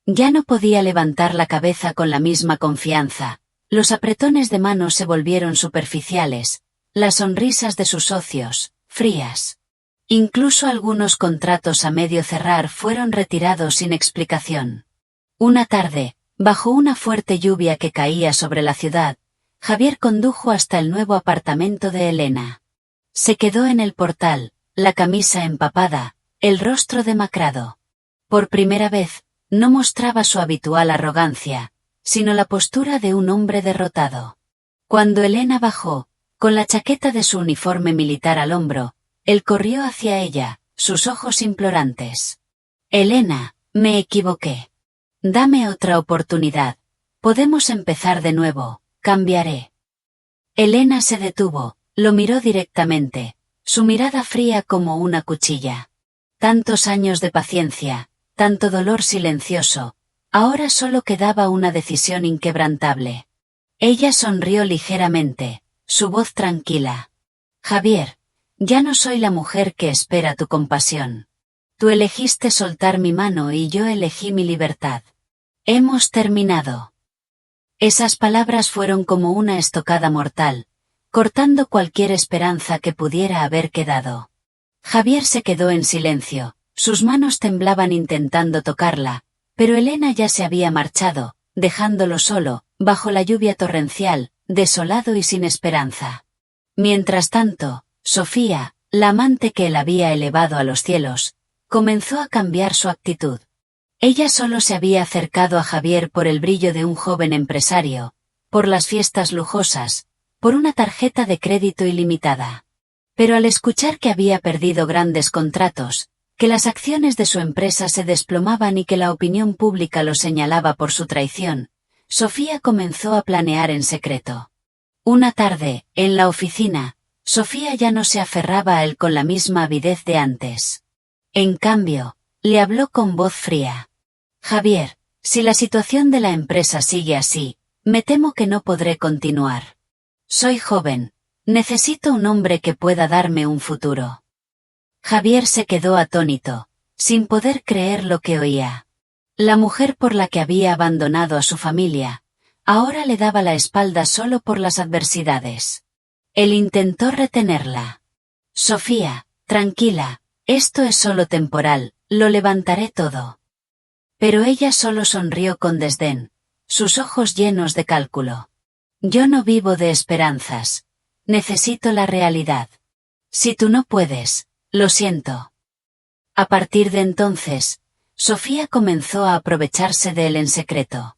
Ya no podía levantar la cabeza con la misma confianza, los apretones de manos se volvieron superficiales, las sonrisas de sus socios, frías. Incluso algunos contratos a medio cerrar fueron retirados sin explicación. Una tarde, bajo una fuerte lluvia que caía sobre la ciudad, Javier condujo hasta el nuevo apartamento de Elena. Se quedó en el portal, la camisa empapada, el rostro demacrado. Por primera vez, no mostraba su habitual arrogancia, sino la postura de un hombre derrotado. Cuando Elena bajó, con la chaqueta de su uniforme militar al hombro, él corrió hacia ella, sus ojos implorantes. «Elena, me equivoqué. Dame otra oportunidad. Podemos empezar de nuevo, cambiaré». Elena se detuvo, lo miró directamente, su mirada fría como una cuchilla. Tantos años de paciencia, tanto dolor silencioso, ahora solo quedaba una decisión inquebrantable. Ella sonrió ligeramente, su voz tranquila. «Javier, ya no soy la mujer que espera tu compasión. Tú elegiste soltar mi mano y yo elegí mi libertad. Hemos terminado». Esas palabras fueron como una estocada mortal, cortando cualquier esperanza que pudiera haber quedado. Javier se quedó en silencio, sus manos temblaban intentando tocarla, pero Elena ya se había marchado, dejándolo solo, bajo la lluvia torrencial, desolado y sin esperanza. Mientras tanto, Sofía, la amante que él había elevado a los cielos, comenzó a cambiar su actitud. Ella solo se había acercado a Javier por el brillo de un joven empresario, por las fiestas lujosas, por una tarjeta de crédito ilimitada. Pero al escuchar que había perdido grandes contratos, que las acciones de su empresa se desplomaban y que la opinión pública lo señalaba por su traición, Sofía comenzó a planear en secreto. Una tarde, en la oficina, Sofía ya no se aferraba a él con la misma avidez de antes. En cambio, le habló con voz fría. «Javier, si la situación de la empresa sigue así, me temo que no podré continuar. Soy joven, necesito un hombre que pueda darme un futuro». Javier se quedó atónito, sin poder creer lo que oía. La mujer por la que había abandonado a su familia, ahora le daba la espalda solo por las adversidades. Él intentó retenerla. «Sofía, tranquila, esto es solo temporal, lo levantaré todo». Pero ella solo sonrió con desdén, sus ojos llenos de cálculo. «Yo no vivo de esperanzas. Necesito la realidad. Si tú no puedes, lo siento». A partir de entonces, Sofía comenzó a aprovecharse de él en secreto.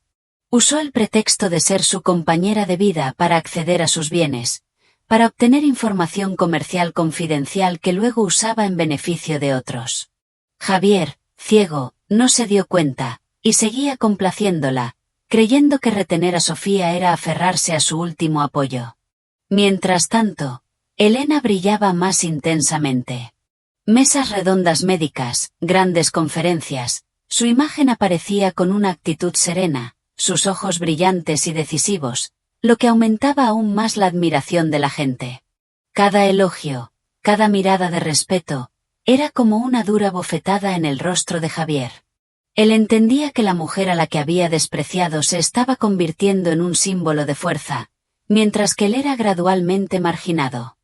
Usó el pretexto de ser su compañera de vida para acceder a sus bienes, para obtener información comercial confidencial que luego usaba en beneficio de otros. Javier, ciego, no se dio cuenta, y seguía complaciéndola, creyendo que retener a Sofía era aferrarse a su último apoyo. Mientras tanto, Elena brillaba más intensamente. Mesas redondas médicas, grandes conferencias, su imagen aparecía con una actitud serena, sus ojos brillantes y decisivos, lo que aumentaba aún más la admiración de la gente. Cada elogio, cada mirada de respeto, era como una dura bofetada en el rostro de Javier. Él entendía que la mujer a la que había despreciado se estaba convirtiendo en un símbolo de fuerza, mientras que él era gradualmente marginado.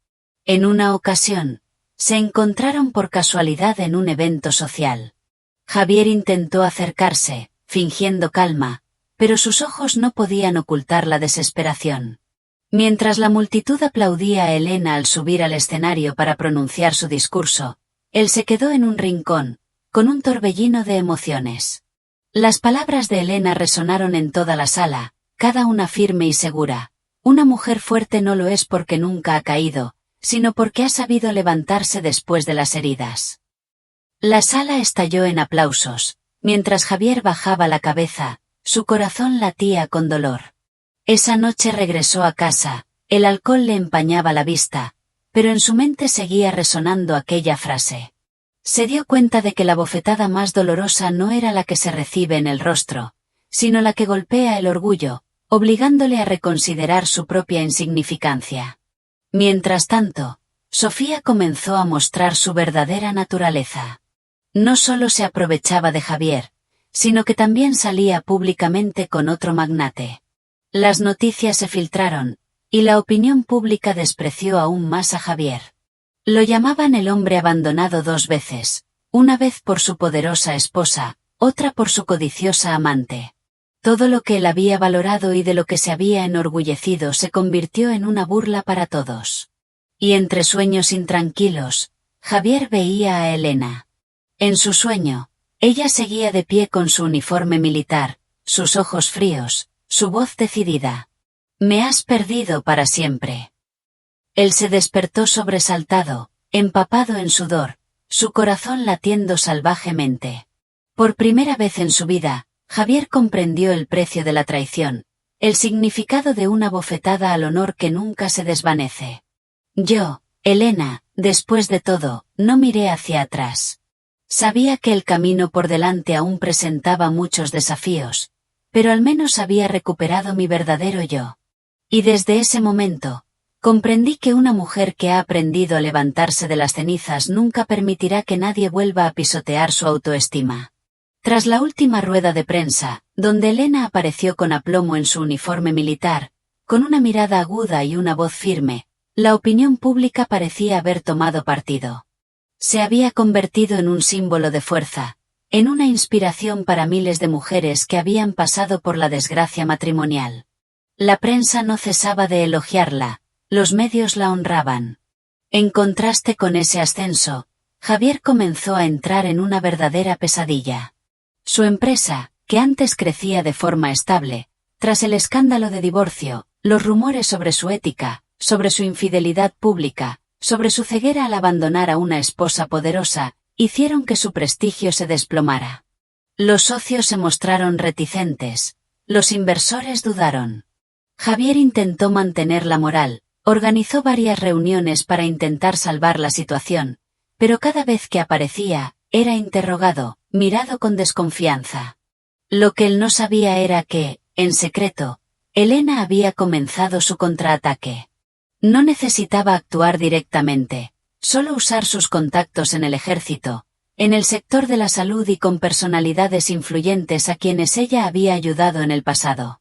En una ocasión, se encontraron por casualidad en un evento social. Javier intentó acercarse, fingiendo calma, pero sus ojos no podían ocultar la desesperación. Mientras la multitud aplaudía a Elena al subir al escenario para pronunciar su discurso, él se quedó en un rincón, con un torbellino de emociones. Las palabras de Elena resonaron en toda la sala, cada una firme y segura. Una mujer fuerte no lo es porque nunca ha caído, sino porque ha sabido levantarse después de las heridas. La sala estalló en aplausos, mientras Javier bajaba la cabeza, su corazón latía con dolor. Esa noche regresó a casa, el alcohol le empañaba la vista, pero en su mente seguía resonando aquella frase. Se dio cuenta de que la bofetada más dolorosa no era la que se recibe en el rostro, sino la que golpea el orgullo, obligándole a reconsiderar su propia insignificancia. Mientras tanto, Sofía comenzó a mostrar su verdadera naturaleza. No solo se aprovechaba de Javier, sino que también salía públicamente con otro magnate. Las noticias se filtraron, y la opinión pública despreció aún más a Javier. Lo llamaban el hombre abandonado 2 veces, una vez por su poderosa esposa, otra por su codiciosa amante. Todo lo que él había valorado y de lo que se había enorgullecido se convirtió en una burla para todos. Y entre sueños intranquilos, Javier veía a Elena. En su sueño, ella seguía de pie con su uniforme militar, sus ojos fríos, su voz decidida. «Me has perdido para siempre». Él se despertó sobresaltado, empapado en sudor, su corazón latiendo salvajemente. Por primera vez en su vida, Javier comprendió el precio de la traición, el significado de una bofetada al honor que nunca se desvanece. Yo, Elena, después de todo, no miré hacia atrás. Sabía que el camino por delante aún presentaba muchos desafíos, pero al menos había recuperado mi verdadero yo. Y desde ese momento, comprendí que una mujer que ha aprendido a levantarse de las cenizas nunca permitirá que nadie vuelva a pisotear su autoestima. Tras la última rueda de prensa, donde Elena apareció con aplomo en su uniforme militar, con una mirada aguda y una voz firme, la opinión pública parecía haber tomado partido. Se había convertido en un símbolo de fuerza, en una inspiración para miles de mujeres que habían pasado por la desgracia matrimonial. La prensa no cesaba de elogiarla, los medios la honraban. En contraste con ese ascenso, Javier comenzó a entrar en una verdadera pesadilla. Su empresa, que antes crecía de forma estable, tras el escándalo de divorcio, los rumores sobre su ética, sobre su infidelidad pública, sobre su ceguera al abandonar a una esposa poderosa, hicieron que su prestigio se desplomara. Los socios se mostraron reticentes, los inversores dudaron. Javier intentó mantener la moral, organizó varias reuniones para intentar salvar la situación, pero cada vez que aparecía, era interrogado, mirado con desconfianza. Lo que él no sabía era que, en secreto, Elena había comenzado su contraataque. No necesitaba actuar directamente, solo usar sus contactos en el ejército, en el sector de la salud y con personalidades influyentes a quienes ella había ayudado en el pasado.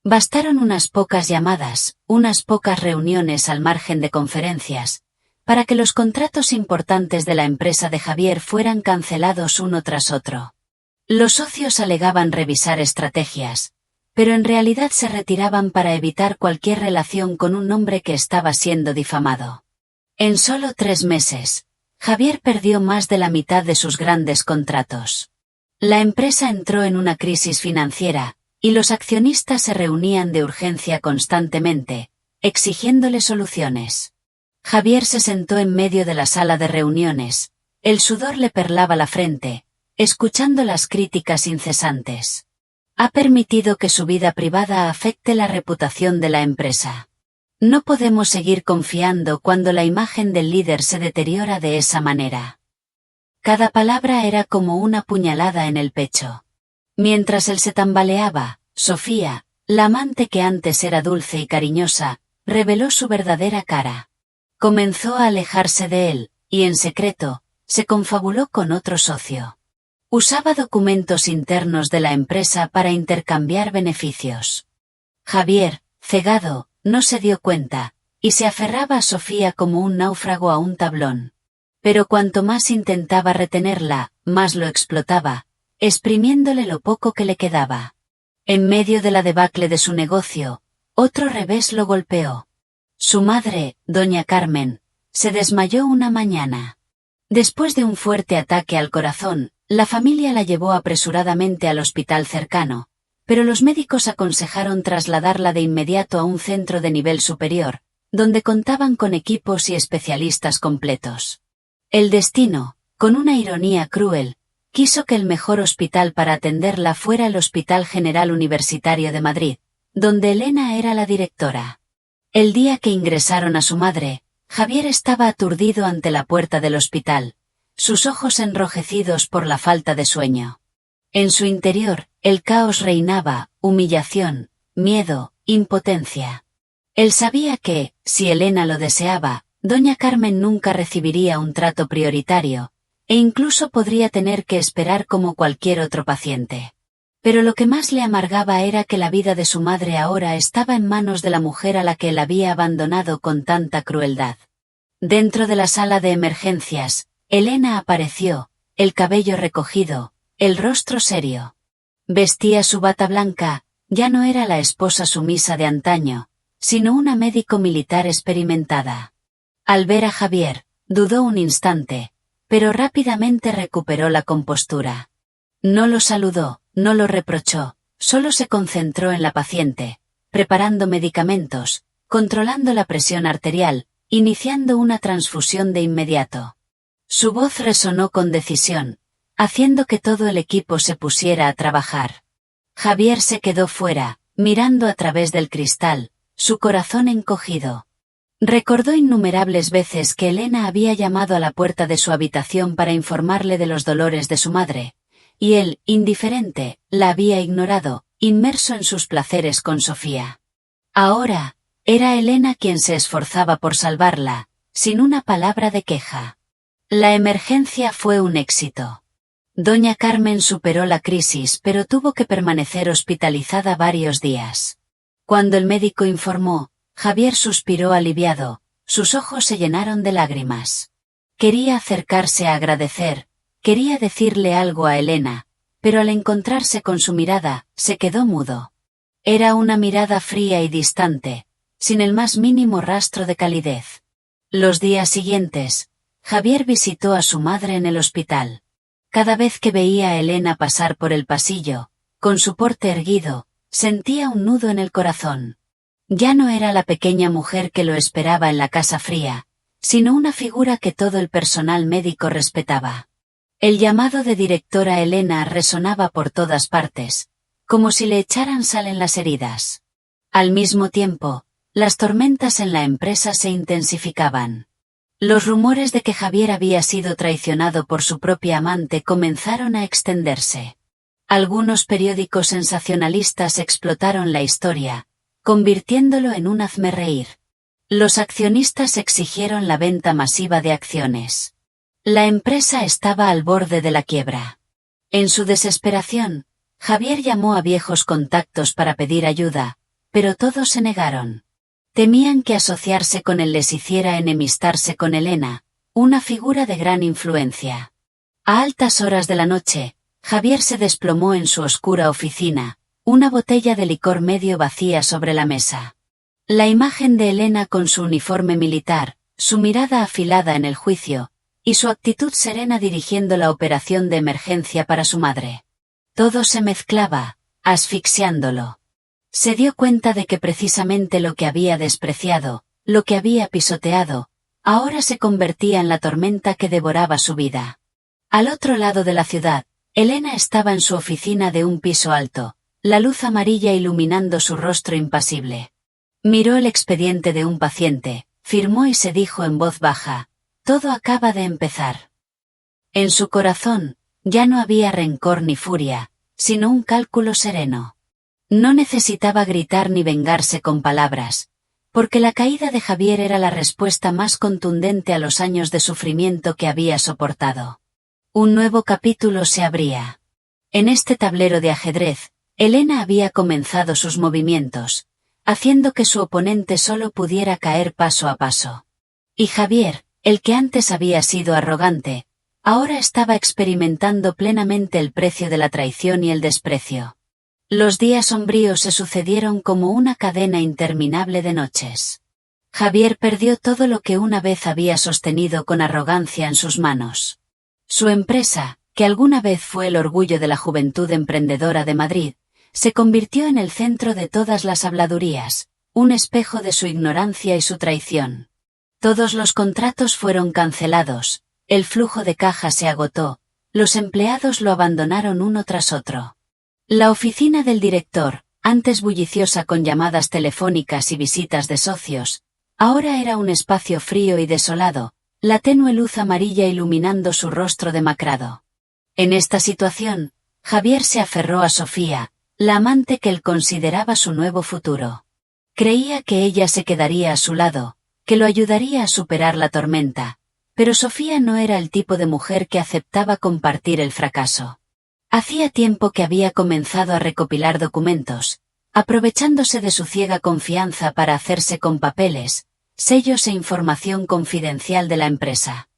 Bastaron unas pocas llamadas, unas pocas reuniones al margen de conferencias, para que los contratos importantes de la empresa de Javier fueran cancelados uno tras otro. Los socios alegaban revisar estrategias, pero en realidad se retiraban para evitar cualquier relación con un hombre que estaba siendo difamado. En solo 3 meses, Javier perdió más de la mitad de sus grandes contratos. La empresa entró en una crisis financiera, y los accionistas se reunían de urgencia constantemente, exigiéndole soluciones. Javier se sentó en medio de la sala de reuniones, el sudor le perlaba la frente, escuchando las críticas incesantes. Ha permitido que su vida privada afecte la reputación de la empresa. No podemos seguir confiando cuando la imagen del líder se deteriora de esa manera. Cada palabra era como una puñalada en el pecho. Mientras él se tambaleaba, Sofía, la amante que antes era dulce y cariñosa, reveló su verdadera cara. Comenzó a alejarse de él, y en secreto, se confabuló con otro socio. Usaba documentos internos de la empresa para intercambiar beneficios. Javier, cegado, no se dio cuenta, y se aferraba a Sofía como un náufrago a un tablón. Pero cuanto más intentaba retenerla, más lo explotaba, exprimiéndole lo poco que le quedaba. En medio de la debacle de su negocio, otro revés lo golpeó. Su madre, doña Carmen, se desmayó una mañana. Después de un fuerte ataque al corazón, la familia la llevó apresuradamente al hospital cercano, pero los médicos aconsejaron trasladarla de inmediato a un centro de nivel superior, donde contaban con equipos y especialistas completos. El destino, con una ironía cruel, quiso que el mejor hospital para atenderla fuera el Hospital General Universitario de Madrid, donde Elena era la directora. El día que ingresaron a su madre, Javier estaba aturdido ante la puerta del hospital, sus ojos enrojecidos por la falta de sueño. En su interior, el caos reinaba, humillación, miedo, impotencia. Él sabía que, si Elena lo deseaba, doña Carmen nunca recibiría un trato prioritario, e incluso podría tener que esperar como cualquier otro paciente. Pero lo que más le amargaba era que la vida de su madre ahora estaba en manos de la mujer a la que él había abandonado con tanta crueldad. Dentro de la sala de emergencias, Elena apareció, el cabello recogido, el rostro serio. Vestía su bata blanca, ya no era la esposa sumisa de antaño, sino una médico militar experimentada. Al ver a Javier, dudó un instante, pero rápidamente recuperó la compostura. No lo saludó, no lo reprochó, solo se concentró en la paciente, preparando medicamentos, controlando la presión arterial, iniciando una transfusión de inmediato. Su voz resonó con decisión, haciendo que todo el equipo se pusiera a trabajar. Javier se quedó fuera, mirando a través del cristal, su corazón encogido. Recordó innumerables veces que Elena había llamado a la puerta de su habitación para informarle de los dolores de su madre, y él, indiferente, la había ignorado, inmerso en sus placeres con Sofía. Ahora, era Elena quien se esforzaba por salvarla, sin una palabra de queja. La emergencia fue un éxito. Doña Carmen superó la crisis pero tuvo que permanecer hospitalizada varios días. Cuando el médico informó, Javier suspiró aliviado, sus ojos se llenaron de lágrimas. Quería acercarse a agradecer, quería decirle algo a Elena, pero al encontrarse con su mirada, se quedó mudo. Era una mirada fría y distante, sin el más mínimo rastro de calidez. Los días siguientes, Javier visitó a su madre en el hospital. Cada vez que veía a Elena pasar por el pasillo, con su porte erguido, sentía un nudo en el corazón. Ya no era la pequeña mujer que lo esperaba en la casa fría, sino una figura que todo el personal médico respetaba. El llamado de directora Elena resonaba por todas partes, como si le echaran sal en las heridas. Al mismo tiempo, las tormentas en la empresa se intensificaban. Los rumores de que Javier había sido traicionado por su propia amante comenzaron a extenderse. Algunos periódicos sensacionalistas explotaron la historia, convirtiéndolo en un hazmerreír. Los accionistas exigieron la venta masiva de acciones. La empresa estaba al borde de la quiebra. En su desesperación, Javier llamó a viejos contactos para pedir ayuda, pero todos se negaron. Temían que asociarse con él les hiciera enemistarse con Elena, una figura de gran influencia. A altas horas de la noche, Javier se desplomó en su oscura oficina, una botella de licor medio vacía sobre la mesa. La imagen de Elena con su uniforme militar, su mirada afilada en el juicio, y su actitud serena dirigiendo la operación de emergencia para su madre. Todo se mezclaba, asfixiándolo. Se dio cuenta de que precisamente lo que había despreciado, lo que había pisoteado, ahora se convertía en la tormenta que devoraba su vida. Al otro lado de la ciudad, Elena estaba en su oficina de un piso alto, la luz amarilla iluminando su rostro impasible. Miró el expediente de un paciente, firmó y se dijo en voz baja: «Todo acaba de empezar». En su corazón, ya no había rencor ni furia, sino un cálculo sereno. No necesitaba gritar ni vengarse con palabras, porque la caída de Javier era la respuesta más contundente a los años de sufrimiento que había soportado. Un nuevo capítulo se abría. En este tablero de ajedrez, Elena había comenzado sus movimientos, haciendo que su oponente solo pudiera caer paso a paso. Y Javier, el que antes había sido arrogante, ahora estaba experimentando plenamente el precio de la traición y el desprecio. Los días sombríos se sucedieron como una cadena interminable de noches. Javier perdió todo lo que una vez había sostenido con arrogancia en sus manos. Su empresa, que alguna vez fue el orgullo de la juventud emprendedora de Madrid, se convirtió en el centro de todas las habladurías, un espejo de su ignorancia y su traición. Todos los contratos fueron cancelados, el flujo de caja se agotó, los empleados lo abandonaron uno tras otro. La oficina del director, antes bulliciosa con llamadas telefónicas y visitas de socios, ahora era un espacio frío y desolado, la tenue luz amarilla iluminando su rostro demacrado. En esta situación, Javier se aferró a Sofía, la amante que él consideraba su nuevo futuro. Creía que ella se quedaría a su lado, que lo ayudaría a superar la tormenta, pero Sofía no era el tipo de mujer que aceptaba compartir el fracaso. Hacía tiempo que había comenzado a recopilar documentos, aprovechándose de su ciega confianza para hacerse con papeles, sellos e información confidencial de la empresa.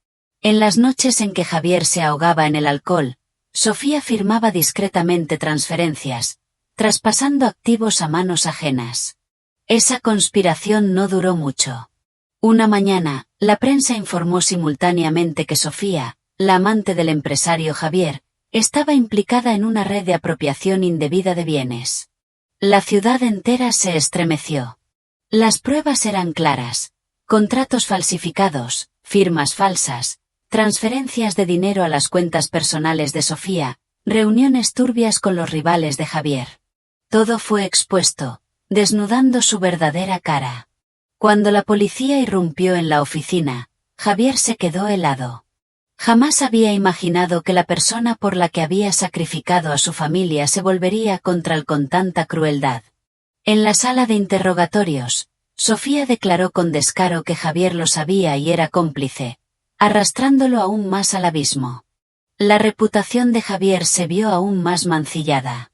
En las noches en que Javier se ahogaba en el alcohol, Sofía firmaba discretamente transferencias, traspasando activos a manos ajenas. Esa conspiración no duró mucho. Una mañana, la prensa informó simultáneamente que Sofía, la amante del empresario Javier, estaba implicada en una red de apropiación indebida de bienes. La ciudad entera se estremeció. Las pruebas eran claras: contratos falsificados, firmas falsas, transferencias de dinero a las cuentas personales de Sofía, reuniones turbias con los rivales de Javier. Todo fue expuesto, desnudando su verdadera cara. Cuando la policía irrumpió en la oficina, Javier se quedó helado. Jamás había imaginado que la persona por la que había sacrificado a su familia se volvería contra él con tanta crueldad. En la sala de interrogatorios, Sofía declaró con descaro que Javier lo sabía y era cómplice, arrastrándolo aún más al abismo. La reputación de Javier se vio aún más mancillada.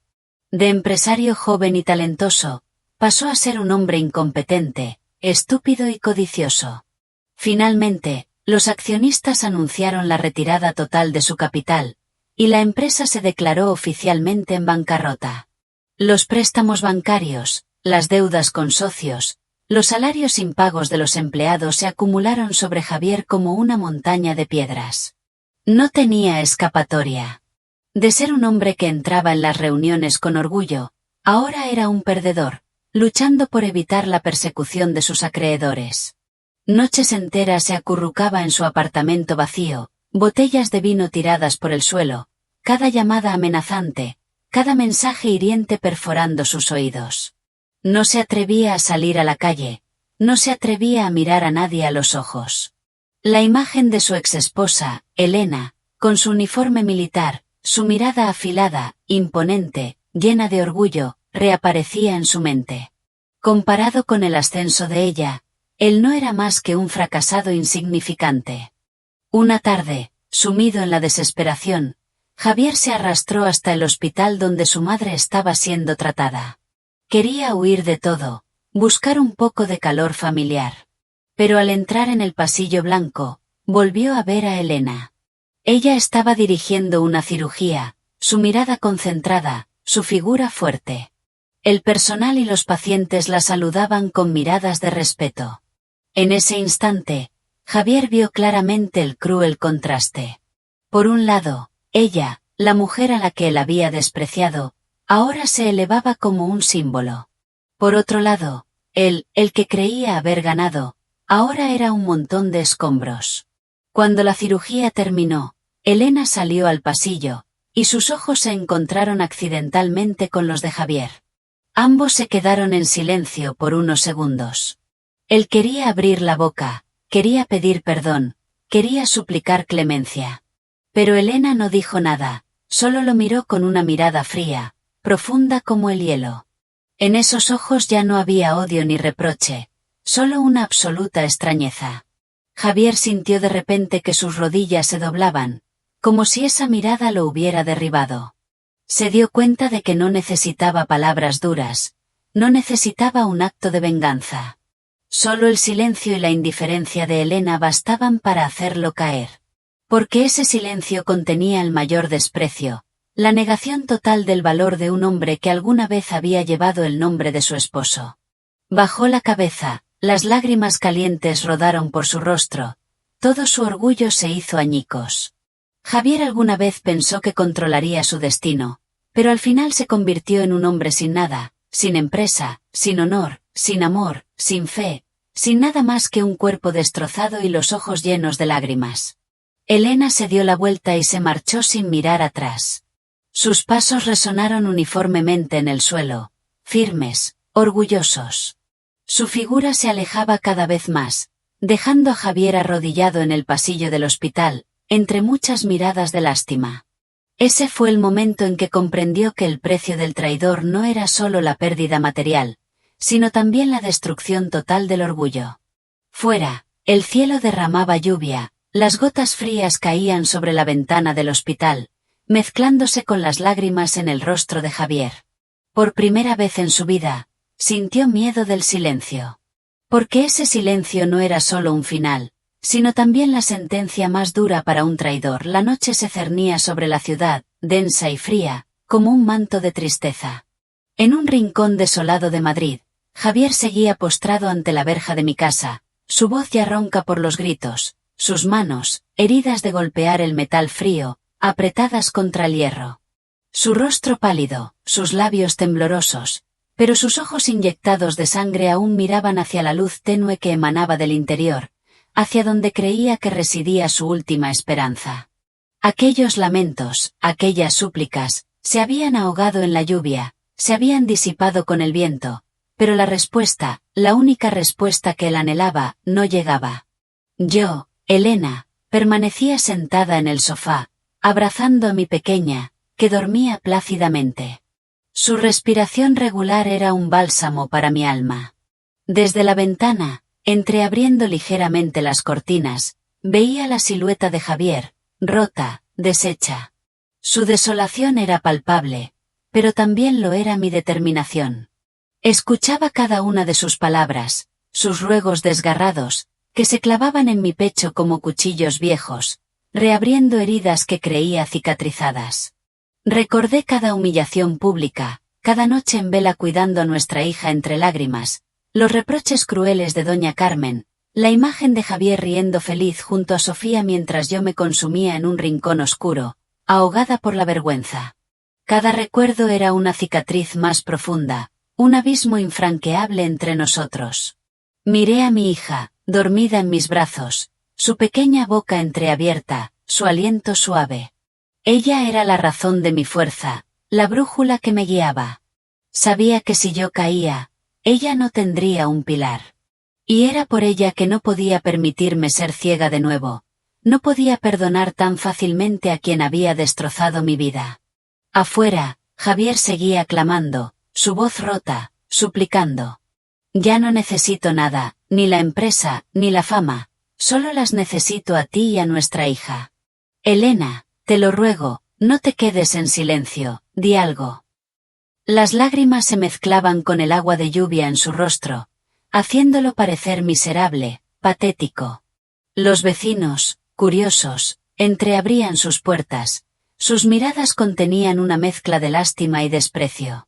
De empresario joven y talentoso, pasó a ser un hombre incompetente, estúpido y codicioso. Finalmente, los accionistas anunciaron la retirada total de su capital, y la empresa se declaró oficialmente en bancarrota. Los préstamos bancarios, las deudas con socios, los salarios impagos de los empleados se acumularon sobre Javier como una montaña de piedras. No tenía escapatoria. De ser un hombre que entraba en las reuniones con orgullo, ahora era un perdedor, luchando por evitar la persecución de sus acreedores. Noches enteras se acurrucaba en su apartamento vacío, botellas de vino tiradas por el suelo, cada llamada amenazante, cada mensaje hiriente perforando sus oídos. No se atrevía a salir a la calle, no se atrevía a mirar a nadie a los ojos. La imagen de su exesposa, Elena, con su uniforme militar, su mirada afilada, imponente, llena de orgullo, reaparecía en su mente. Comparado con el ascenso de ella, él no era más que un fracasado insignificante. Una tarde, sumido en la desesperación, Javier se arrastró hasta el hospital donde su madre estaba siendo tratada. Quería huir de todo, buscar un poco de calor familiar. Pero al entrar en el pasillo blanco, volvió a ver a Elena. Ella estaba dirigiendo una cirugía, su mirada concentrada, su figura fuerte. El personal y los pacientes la saludaban con miradas de respeto. En ese instante, Javier vio claramente el cruel contraste. Por un lado, ella, la mujer a la que él había despreciado, ahora se elevaba como un símbolo. Por otro lado, el que creía haber ganado, ahora era un montón de escombros. Cuando la cirugía terminó, Elena salió al pasillo, y sus ojos se encontraron accidentalmente con los de Javier. Ambos se quedaron en silencio por unos segundos. Él quería abrir la boca, quería pedir perdón, quería suplicar clemencia. Pero Elena no dijo nada, solo lo miró con una mirada fría, profunda como el hielo. En esos ojos ya no había odio ni reproche, solo una absoluta extrañeza. Javier sintió de repente que sus rodillas se doblaban, como si esa mirada lo hubiera derribado. Se dio cuenta de que no necesitaba palabras duras, no necesitaba un acto de venganza. Solo el silencio y la indiferencia de Elena bastaban para hacerlo caer. Porque ese silencio contenía el mayor desprecio, la negación total del valor de un hombre que alguna vez había llevado el nombre de su esposo. Bajó la cabeza, las lágrimas calientes rodaron por su rostro, todo su orgullo se hizo añicos. Javier alguna vez pensó que controlaría su destino, pero al final se convirtió en un hombre sin nada, sin empresa, sin honor, sin amor, sin fe, sin nada más que un cuerpo destrozado y los ojos llenos de lágrimas. Elena se dio la vuelta y se marchó sin mirar atrás. Sus pasos resonaron uniformemente en el suelo, firmes, orgullosos. Su figura se alejaba cada vez más, dejando a Javier arrodillado en el pasillo del hospital, entre muchas miradas de lástima. Ese fue el momento en que comprendió que el precio del traidor no era solo la pérdida material, sino también la destrucción total del orgullo. Fuera, el cielo derramaba lluvia, las gotas frías caían sobre la ventana del hospital, mezclándose con las lágrimas en el rostro de Javier. Por primera vez en su vida, sintió miedo del silencio. Porque ese silencio no era solo un final, sino también la sentencia más dura para un traidor. La noche se cernía sobre la ciudad, densa y fría, como un manto de tristeza. En un rincón desolado de Madrid, Javier seguía postrado ante la verja de mi casa, su voz ya ronca por los gritos, sus manos, heridas de golpear el metal frío, apretadas contra el hierro. Su rostro pálido, sus labios temblorosos, pero sus ojos inyectados de sangre aún miraban hacia la luz tenue que emanaba del interior, hacia donde creía que residía su última esperanza. Aquellos lamentos, aquellas súplicas, se habían ahogado en la lluvia, se habían disipado con el viento, pero la respuesta, la única respuesta que él anhelaba, no llegaba. Yo, Elena, permanecía sentada en el sofá, abrazando a mi pequeña, que dormía plácidamente. Su respiración regular era un bálsamo para mi alma. Desde la ventana, entreabriendo ligeramente las cortinas, veía la silueta de Javier, rota, deshecha. Su desolación era palpable, pero también lo era mi determinación. Escuchaba cada una de sus palabras, sus ruegos desgarrados, que se clavaban en mi pecho como cuchillos viejos, reabriendo heridas que creía cicatrizadas. Recordé cada humillación pública, cada noche en vela cuidando a nuestra hija entre lágrimas, los reproches crueles de doña Carmen, la imagen de Javier riendo feliz junto a Sofía mientras yo me consumía en un rincón oscuro, ahogada por la vergüenza. Cada recuerdo era una cicatriz más profunda, un abismo infranqueable entre nosotros. Miré a mi hija, dormida en mis brazos, su pequeña boca entreabierta, su aliento suave. Ella era la razón de mi fuerza, la brújula que me guiaba. Sabía que si yo caía, ella no tendría un pilar. Y era por ella que no podía permitirme ser ciega de nuevo, no podía perdonar tan fácilmente a quien había destrozado mi vida. Afuera, Javier seguía clamando, su voz rota, suplicando. Ya no necesito nada, ni la empresa, ni la fama, solo las necesito a ti y a nuestra hija. Elena, te lo ruego, no te quedes en silencio, di algo. Las lágrimas se mezclaban con el agua de lluvia en su rostro, haciéndolo parecer miserable, patético. Los vecinos, curiosos, entreabrían sus puertas, sus miradas contenían una mezcla de lástima y desprecio.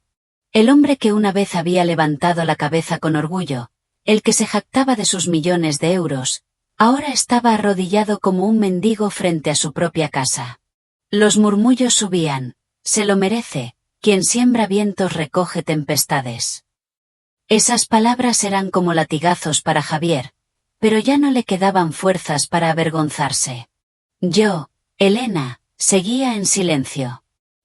El hombre que una vez había levantado la cabeza con orgullo, el que se jactaba de sus millones de euros, ahora estaba arrodillado como un mendigo frente a su propia casa. Los murmullos subían, se lo merece, quien siembra vientos recoge tempestades. Esas palabras eran como latigazos para Javier, pero ya no le quedaban fuerzas para avergonzarse. Yo, Elena, seguía en silencio.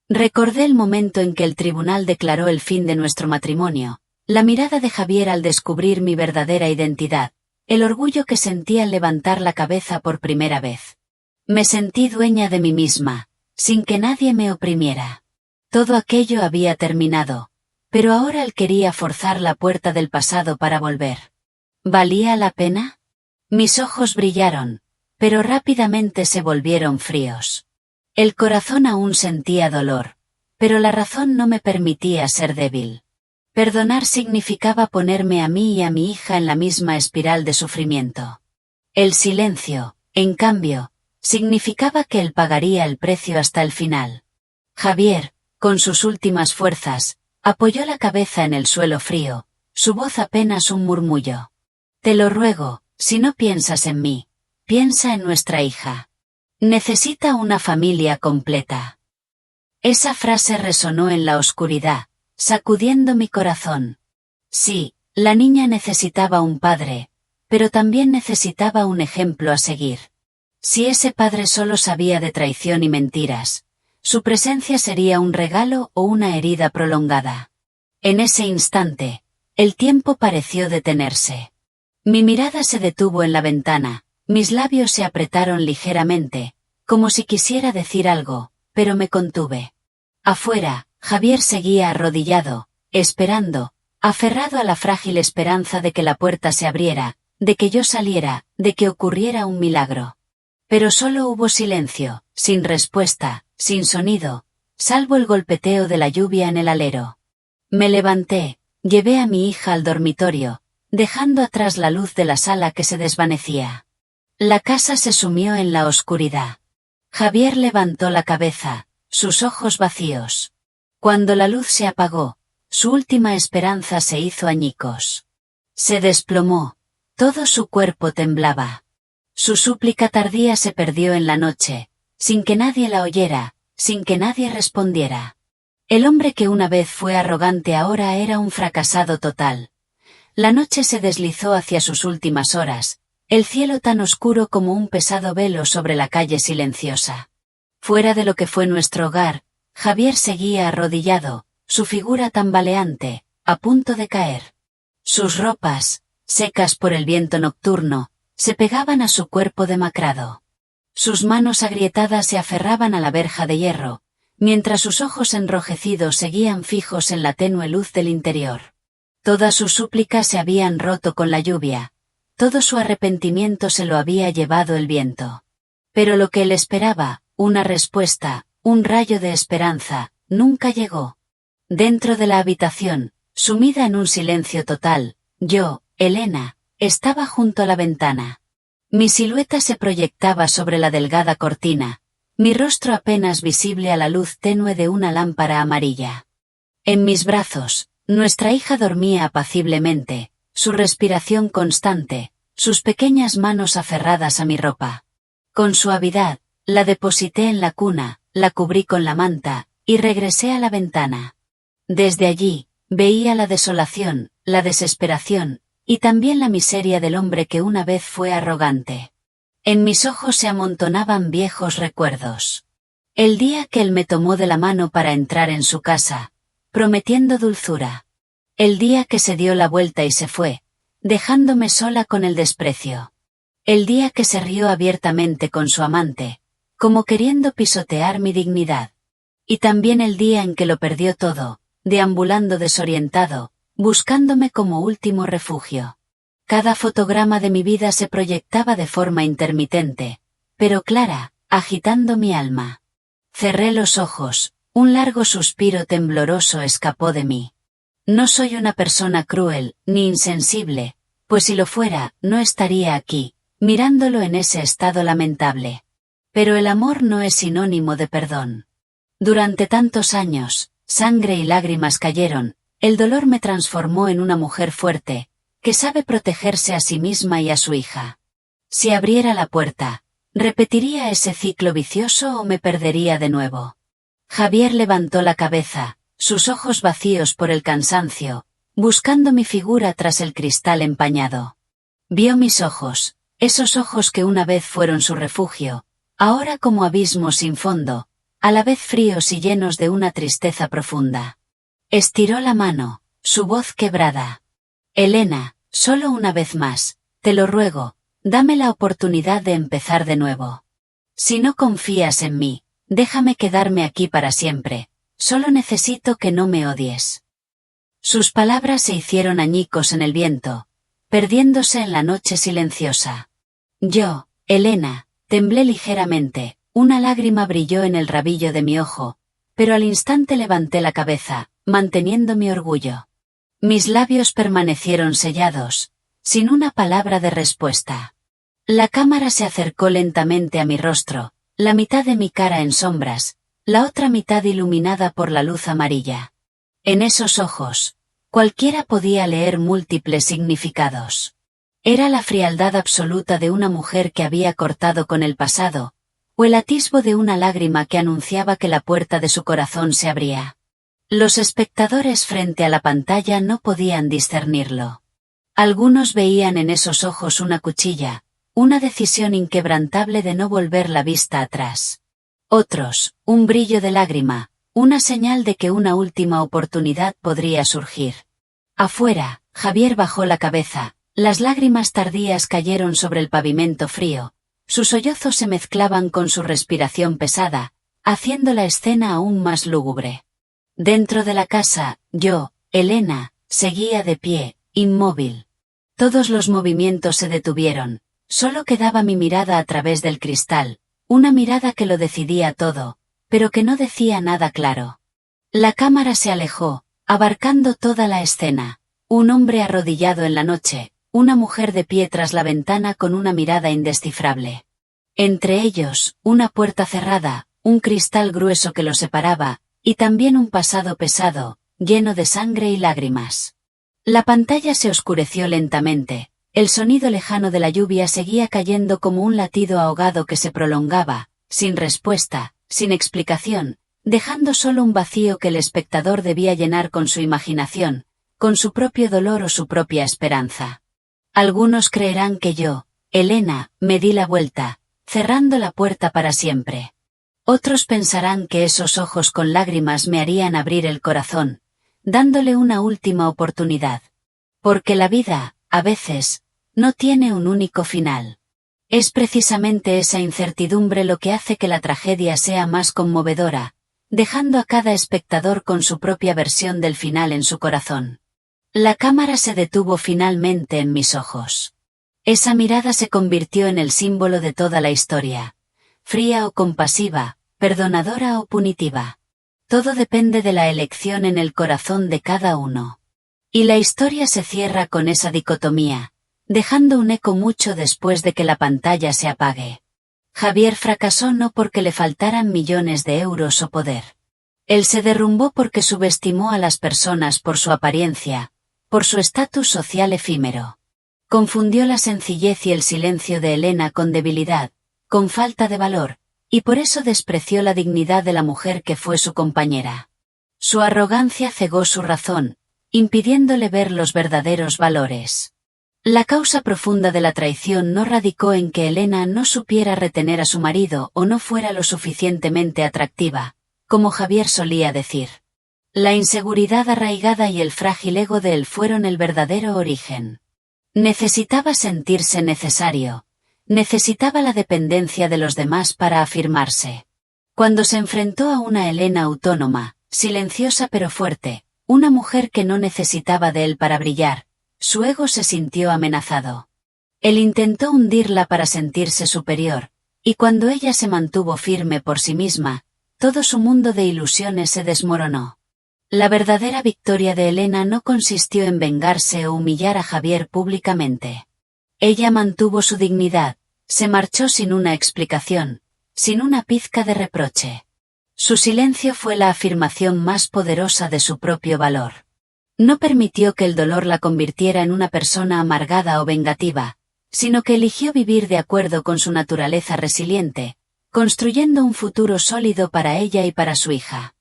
Recordé el momento en que el tribunal declaró el fin de nuestro matrimonio, la mirada de Javier al descubrir mi verdadera identidad, el orgullo que sentí al levantar la cabeza por primera vez. Me sentí dueña de mí misma, sin que nadie me oprimiera. Todo aquello había terminado, pero ahora él quería forzar la puerta del pasado para volver. ¿Valía la pena? Mis ojos brillaron, pero rápidamente se volvieron fríos. El corazón aún sentía dolor, pero la razón no me permitía ser débil. Perdonar significaba ponerme a mí y a mi hija en la misma espiral de sufrimiento. El silencio, en cambio, significaba que él pagaría el precio hasta el final. Javier, con sus últimas fuerzas, apoyó la cabeza en el suelo frío, su voz apenas un murmullo. Te lo ruego, si no piensas en mí, piensa en nuestra hija. Necesita una familia completa. Esa frase resonó en la oscuridad, sacudiendo mi corazón. Sí, la niña necesitaba un padre, pero también necesitaba un ejemplo a seguir. Si ese padre solo sabía de traición y mentiras, su presencia sería un regalo o una herida prolongada. En ese instante, el tiempo pareció detenerse. Mi mirada se detuvo en la ventana, mis labios se apretaron ligeramente, como si quisiera decir algo, pero me contuve. Afuera, Javier seguía arrodillado, esperando, aferrado a la frágil esperanza de que la puerta se abriera, de que yo saliera, de que ocurriera un milagro. Pero solo hubo silencio, sin respuesta, sin sonido, salvo el golpeteo de la lluvia en el alero. Me levanté, llevé a mi hija al dormitorio, dejando atrás la luz de la sala que se desvanecía. La casa se sumió en la oscuridad. Javier levantó la cabeza, sus ojos vacíos. Cuando la luz se apagó, su última esperanza se hizo añicos. Se desplomó, todo su cuerpo temblaba. Su súplica tardía se perdió en la noche, sin que nadie la oyera, sin que nadie respondiera. El hombre que una vez fue arrogante ahora era un fracasado total. La noche se deslizó hacia sus últimas horas, el cielo tan oscuro como un pesado velo sobre la calle silenciosa. Fuera de lo que fue nuestro hogar, Javier seguía arrodillado, su figura tambaleante, a punto de caer. Sus ropas, secas por el viento nocturno, se pegaban a su cuerpo demacrado. Sus manos agrietadas se aferraban a la verja de hierro, mientras sus ojos enrojecidos seguían fijos en la tenue luz del interior. Todas sus súplicas se habían roto con la lluvia, todo su arrepentimiento se lo había llevado el viento. Pero lo que él esperaba, una respuesta, un rayo de esperanza, nunca llegó. Dentro de la habitación, sumida en un silencio total, yo, Elena, estaba junto a la ventana. Mi silueta se proyectaba sobre la delgada cortina, mi rostro apenas visible a la luz tenue de una lámpara amarilla. En mis brazos, nuestra hija dormía apaciblemente, su respiración constante, sus pequeñas manos aferradas a mi ropa. Con suavidad, la deposité en la cuna, la cubrí con la manta, y regresé a la ventana. Desde allí, veía la desolación, la desesperación, y también la miseria del hombre que una vez fue arrogante. En mis ojos se amontonaban viejos recuerdos. El día que él me tomó de la mano para entrar en su casa, prometiendo dulzura. El día que se dio la vuelta y se fue, dejándome sola con el desprecio. El día que se rió abiertamente con su amante, como queriendo pisotear mi dignidad. Y también el día en que lo perdió todo, deambulando desorientado, buscándome como último refugio. Cada fotograma de mi vida se proyectaba de forma intermitente, pero clara, agitando mi alma. Cerré los ojos, un largo suspiro tembloroso escapó de mí. No soy una persona cruel, ni insensible, pues si lo fuera, no estaría aquí, mirándolo en ese estado lamentable. Pero el amor no es sinónimo de perdón. Durante tantos años, sangre y lágrimas cayeron, el dolor me transformó en una mujer fuerte, que sabe protegerse a sí misma y a su hija. Si abriera la puerta, ¿repetiría ese ciclo vicioso o me perdería de nuevo? Javier levantó la cabeza, sus ojos vacíos por el cansancio, buscando mi figura tras el cristal empañado. Vio mis ojos, esos ojos que una vez fueron su refugio, ahora como abismos sin fondo, a la vez fríos y llenos de una tristeza profunda. Estiró la mano, su voz quebrada. Elena, solo una vez más, te lo ruego, dame la oportunidad de empezar de nuevo. Si no confías en mí, déjame quedarme aquí para siempre, solo necesito que no me odies. Sus palabras se hicieron añicos en el viento, perdiéndose en la noche silenciosa. Yo, Elena, temblé ligeramente, una lágrima brilló en el rabillo de mi ojo, pero al instante levanté la cabeza, manteniendo mi orgullo. Mis labios permanecieron sellados, sin una palabra de respuesta. La cámara se acercó lentamente a mi rostro, la mitad de mi cara en sombras, la otra mitad iluminada por la luz amarilla. En esos ojos, cualquiera podía leer múltiples significados. Era la frialdad absoluta de una mujer que había cortado con el pasado, o el atisbo de una lágrima que anunciaba que la puerta de su corazón se abría. Los espectadores frente a la pantalla no podían discernirlo. Algunos veían en esos ojos una cuchilla, una decisión inquebrantable de no volver la vista atrás. Otros, un brillo de lágrima, una señal de que una última oportunidad podría surgir. Afuera, Javier bajó la cabeza, las lágrimas tardías cayeron sobre el pavimento frío, sus sollozos se mezclaban con su respiración pesada, haciendo la escena aún más lúgubre. Dentro de la casa, yo, Elena, seguía de pie, inmóvil. Todos los movimientos se detuvieron, solo quedaba mi mirada a través del cristal, una mirada que lo decidía todo, pero que no decía nada claro. La cámara se alejó, abarcando toda la escena, un hombre arrodillado en la noche, una mujer de pie tras la ventana con una mirada indescifrable. Entre ellos, una puerta cerrada, un cristal grueso que los separaba, y también un pasado pesado, lleno de sangre y lágrimas. La pantalla se oscureció lentamente, el sonido lejano de la lluvia seguía cayendo como un latido ahogado que se prolongaba, sin respuesta, sin explicación, dejando solo un vacío que el espectador debía llenar con su imaginación, con su propio dolor o su propia esperanza. Algunos creerán que yo, Elena, me di la vuelta, cerrando la puerta para siempre. Otros pensarán que esos ojos con lágrimas me harían abrir el corazón, dándole una última oportunidad. Porque la vida, a veces, no tiene un único final. Es precisamente esa incertidumbre lo que hace que la tragedia sea más conmovedora, dejando a cada espectador con su propia versión del final en su corazón. La cámara se detuvo finalmente en mis ojos. Esa mirada se convirtió en el símbolo de toda la historia, fría o compasiva, perdonadora o punitiva. Todo depende de la elección en el corazón de cada uno. Y la historia se cierra con esa dicotomía, dejando un eco mucho después de que la pantalla se apague. Javier fracasó no porque le faltaran millones de euros o poder. Él se derrumbó porque subestimó a las personas por su apariencia, por su estatus social efímero. Confundió la sencillez y el silencio de Elena con debilidad, con falta de valor, y por eso despreció la dignidad de la mujer que fue su compañera. Su arrogancia cegó su razón, impidiéndole ver los verdaderos valores. La causa profunda de la traición no radicó en que Elena no supiera retener a su marido o no fuera lo suficientemente atractiva, como Javier solía decir. La inseguridad arraigada y el frágil ego de él fueron el verdadero origen. Necesitaba sentirse necesario. Necesitaba la dependencia de los demás para afirmarse. Cuando se enfrentó a una Elena autónoma, silenciosa pero fuerte, una mujer que no necesitaba de él para brillar, su ego se sintió amenazado. Él intentó hundirla para sentirse superior, y cuando ella se mantuvo firme por sí misma, todo su mundo de ilusiones se desmoronó. La verdadera victoria de Elena no consistió en vengarse o humillar a Javier públicamente. Ella mantuvo su dignidad, se marchó sin una explicación, sin una pizca de reproche. Su silencio fue la afirmación más poderosa de su propio valor. No permitió que el dolor la convirtiera en una persona amargada o vengativa, sino que eligió vivir de acuerdo con su naturaleza resiliente, construyendo un futuro sólido para ella y para su hija.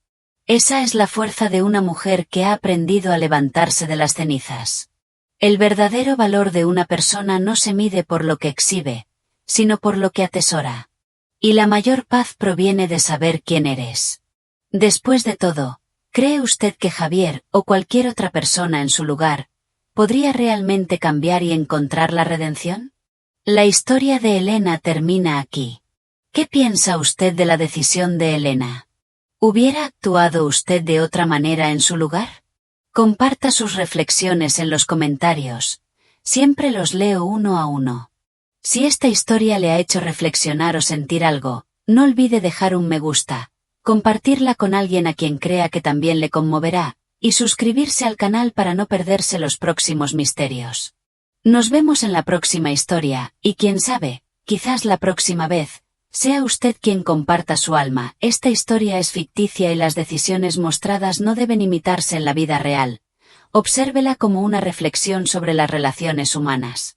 Esa es la fuerza de una mujer que ha aprendido a levantarse de las cenizas. El verdadero valor de una persona no se mide por lo que exhibe, sino por lo que atesora. Y la mayor paz proviene de saber quién eres. Después de todo, ¿cree usted que Javier, o cualquier otra persona en su lugar, podría realmente cambiar y encontrar la redención? La historia de Elena termina aquí. ¿Qué piensa usted de la decisión de Elena? ¿Hubiera actuado usted de otra manera en su lugar? Comparta sus reflexiones en los comentarios. Siempre los leo uno a uno. Si esta historia le ha hecho reflexionar o sentir algo, no olvide dejar un me gusta, compartirla con alguien a quien crea que también le conmoverá, y suscribirse al canal para no perderse los próximos misterios. Nos vemos en la próxima historia, y quién sabe, quizás la próxima vez, sea usted quien comparta su alma. Esta historia es ficticia y las decisiones mostradas no deben imitarse en la vida real. Obsérvela como una reflexión sobre las relaciones humanas.